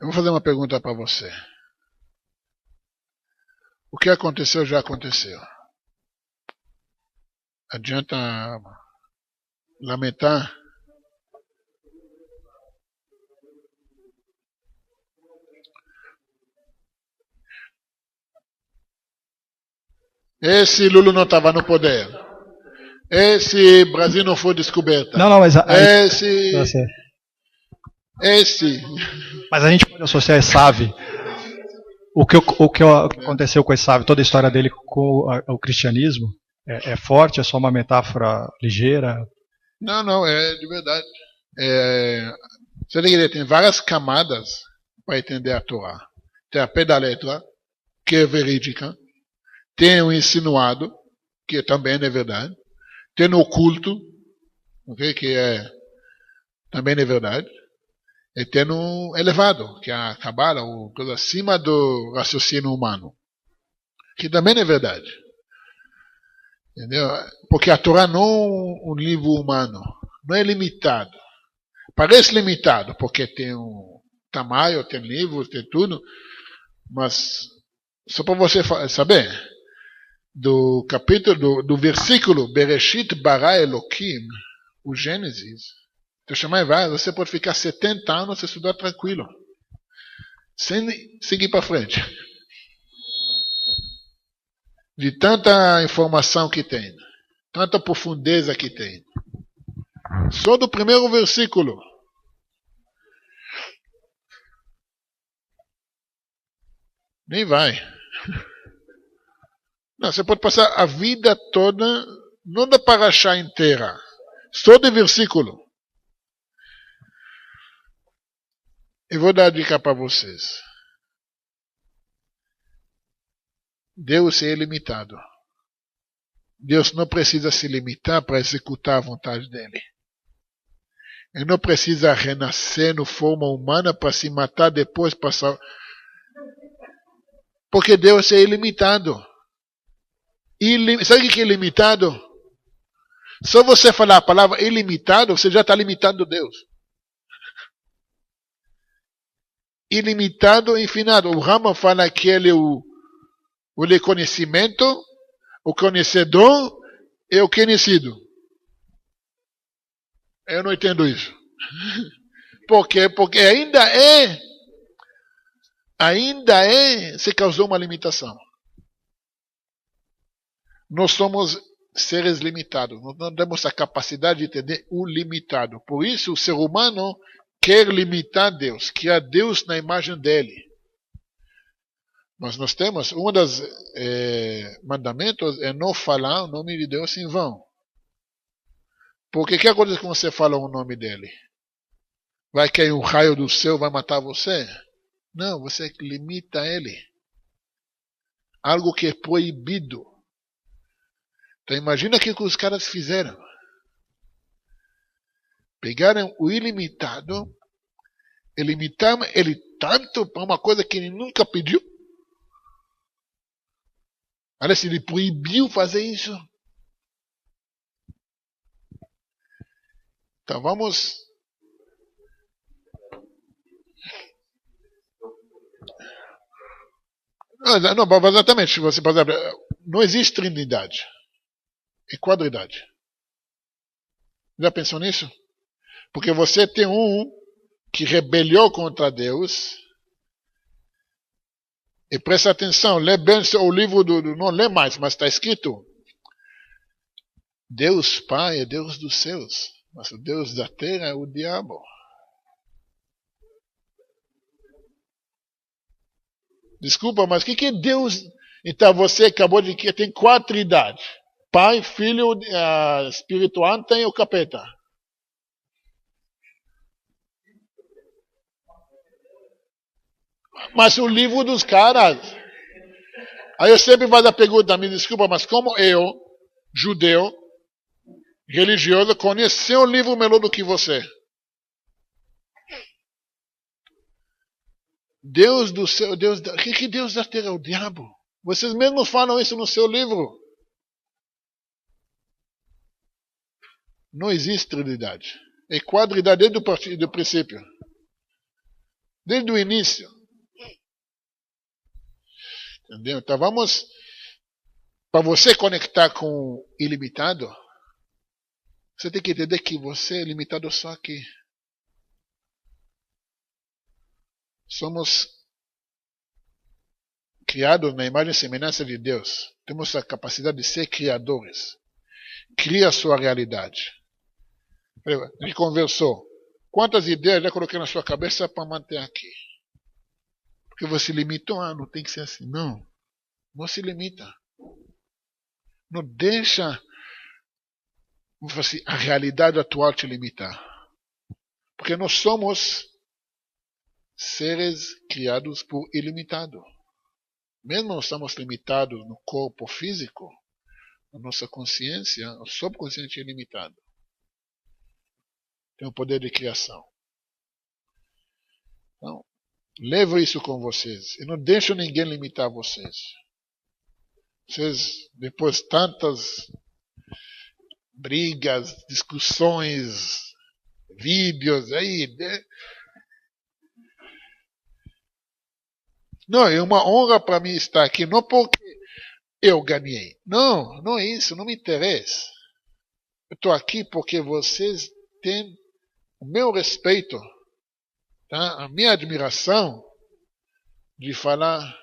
Eu vou fazer uma pergunta para você. O que aconteceu já aconteceu. Adianta lamentar? Esse Lula não estava no poder. Esse Brasil não foi descoberto.
Não, mas Mas a gente pode associar Esav, o que aconteceu com Esav, toda a história dele com o cristianismo, é forte, é só uma metáfora ligeira?
Não, é de verdade. Você tem várias camadas para entender a Torá. Tem a pé da letra, que é verídica. Tem o insinuado, que também é verdade. Tem o oculto, okay, que também é verdade. E tem o elevado, que é a Kabbalah, coisa acima do raciocínio humano, que também é verdade. Entendeu? Porque a Torá não é um livro humano, não é limitado. Parece limitado, porque tem um tamanho, tem livros, tem tudo, mas só para você saber, do capítulo, do versículo Bereshit bara Elokim, o Gênesis, você pode ficar 70 anos e estudar tranquilo, sem seguir para frente, de tanta informação que tem, tanta profundeza que tem, só do primeiro versículo. Nem vai. Não, você pode passar a vida toda, não da parashá inteira, só de versículo. Eu vou dar a dica para vocês. Deus é ilimitado. Deus não precisa se limitar para executar a vontade dele. Ele não precisa renascer na forma humana para se matar depois. Porque Deus é ilimitado. Sabe o que é ilimitado? Só você falar a palavra ilimitado, você já está limitando Deus. Ilimitado, infinito. O Rama fala que ele é o conhecimento, o conhecedor e o conhecido. Eu não entendo isso. Por quê? Porque ainda se causou uma limitação. Nós somos seres limitados. Nós não temos a capacidade de entender o limitado. Por isso o ser humano quer limitar Deus, criar Deus na imagem dele. Mas nós temos, um dos mandamentos é não falar o nome de Deus em vão. Porque o que acontece quando você fala o nome dele? Vai cair um raio do céu, vai matar você? Não, você limita ele. Algo que é proibido. Então imagina o que os caras fizeram. Pegaram o ilimitado e limitaram ele tanto para uma coisa que ele nunca pediu. Aliás, ele proibiu fazer isso. Então vamos. Não, exatamente. Você, por exemplo, não existe trindade. É quadridade. Já pensou nisso? Porque você tem um que rebelou contra Deus. E presta atenção, lê bem o livro não lê mais, mas está escrito. Deus Pai é Deus dos céus, mas o Deus da terra é o diabo. Desculpa, mas o que é Deus? Então você acabou de que tem quatridade. Pai, Filho, Espírito Santo e o capeta. Mas o livro dos caras. Aí eu sempre faço a pergunta, me desculpa, mas como eu, judeu, religioso, conheci o livro melhor do que você? Deus do céu, Deus da... O que Deus da terra é o diabo? Vocês mesmos falam isso no seu livro. Não existe trindade. É quadridade desde do princípio. Desde o início. Entendeu? Então vamos, para você conectar com o ilimitado, você tem que entender que você é limitado só aqui. Somos criados na imagem e semelhança de Deus. Temos a capacidade de ser criadores. Cria a sua realidade. A gente conversou. Quantas ideias já coloquei na sua cabeça para manter aqui? Porque você limitou, não tem que ser assim. Não. Não se limita. Não deixa a realidade atual te limitar. Porque nós somos seres criados por ilimitado. Mesmo nós estamos limitados no corpo físico, a nossa consciência, o subconsciente é limitado. Tem o poder de criação. Então, levo isso com vocês. E não deixo ninguém limitar vocês. Vocês, depois de tantas brigas, discussões, vídeos, aí... Não, é uma honra para mim estar aqui. Não porque eu ganhei. Não, não é isso. Não me interessa. Eu estou aqui porque vocês têm o meu respeito, tá? A minha admiração de falar,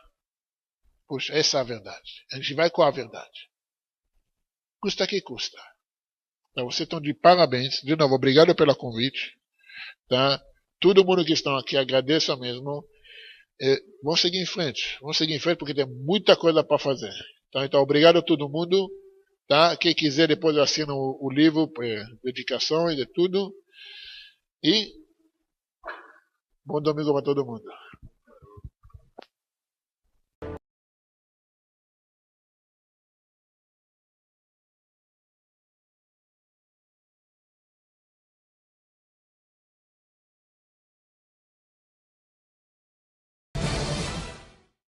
puxa, essa é a verdade. A gente vai com a verdade. Custa que custa. Então, vocês estão de parabéns. De novo, obrigado pelo convite. Tá? Todo mundo que está aqui, agradeço mesmo. Vamos seguir em frente. Vamos seguir em frente porque tem muita coisa para fazer. Tá? Então, obrigado a todo mundo. Tá? Quem quiser, depois eu assino o livro, dedicações e tudo. E bom domingo para todo mundo.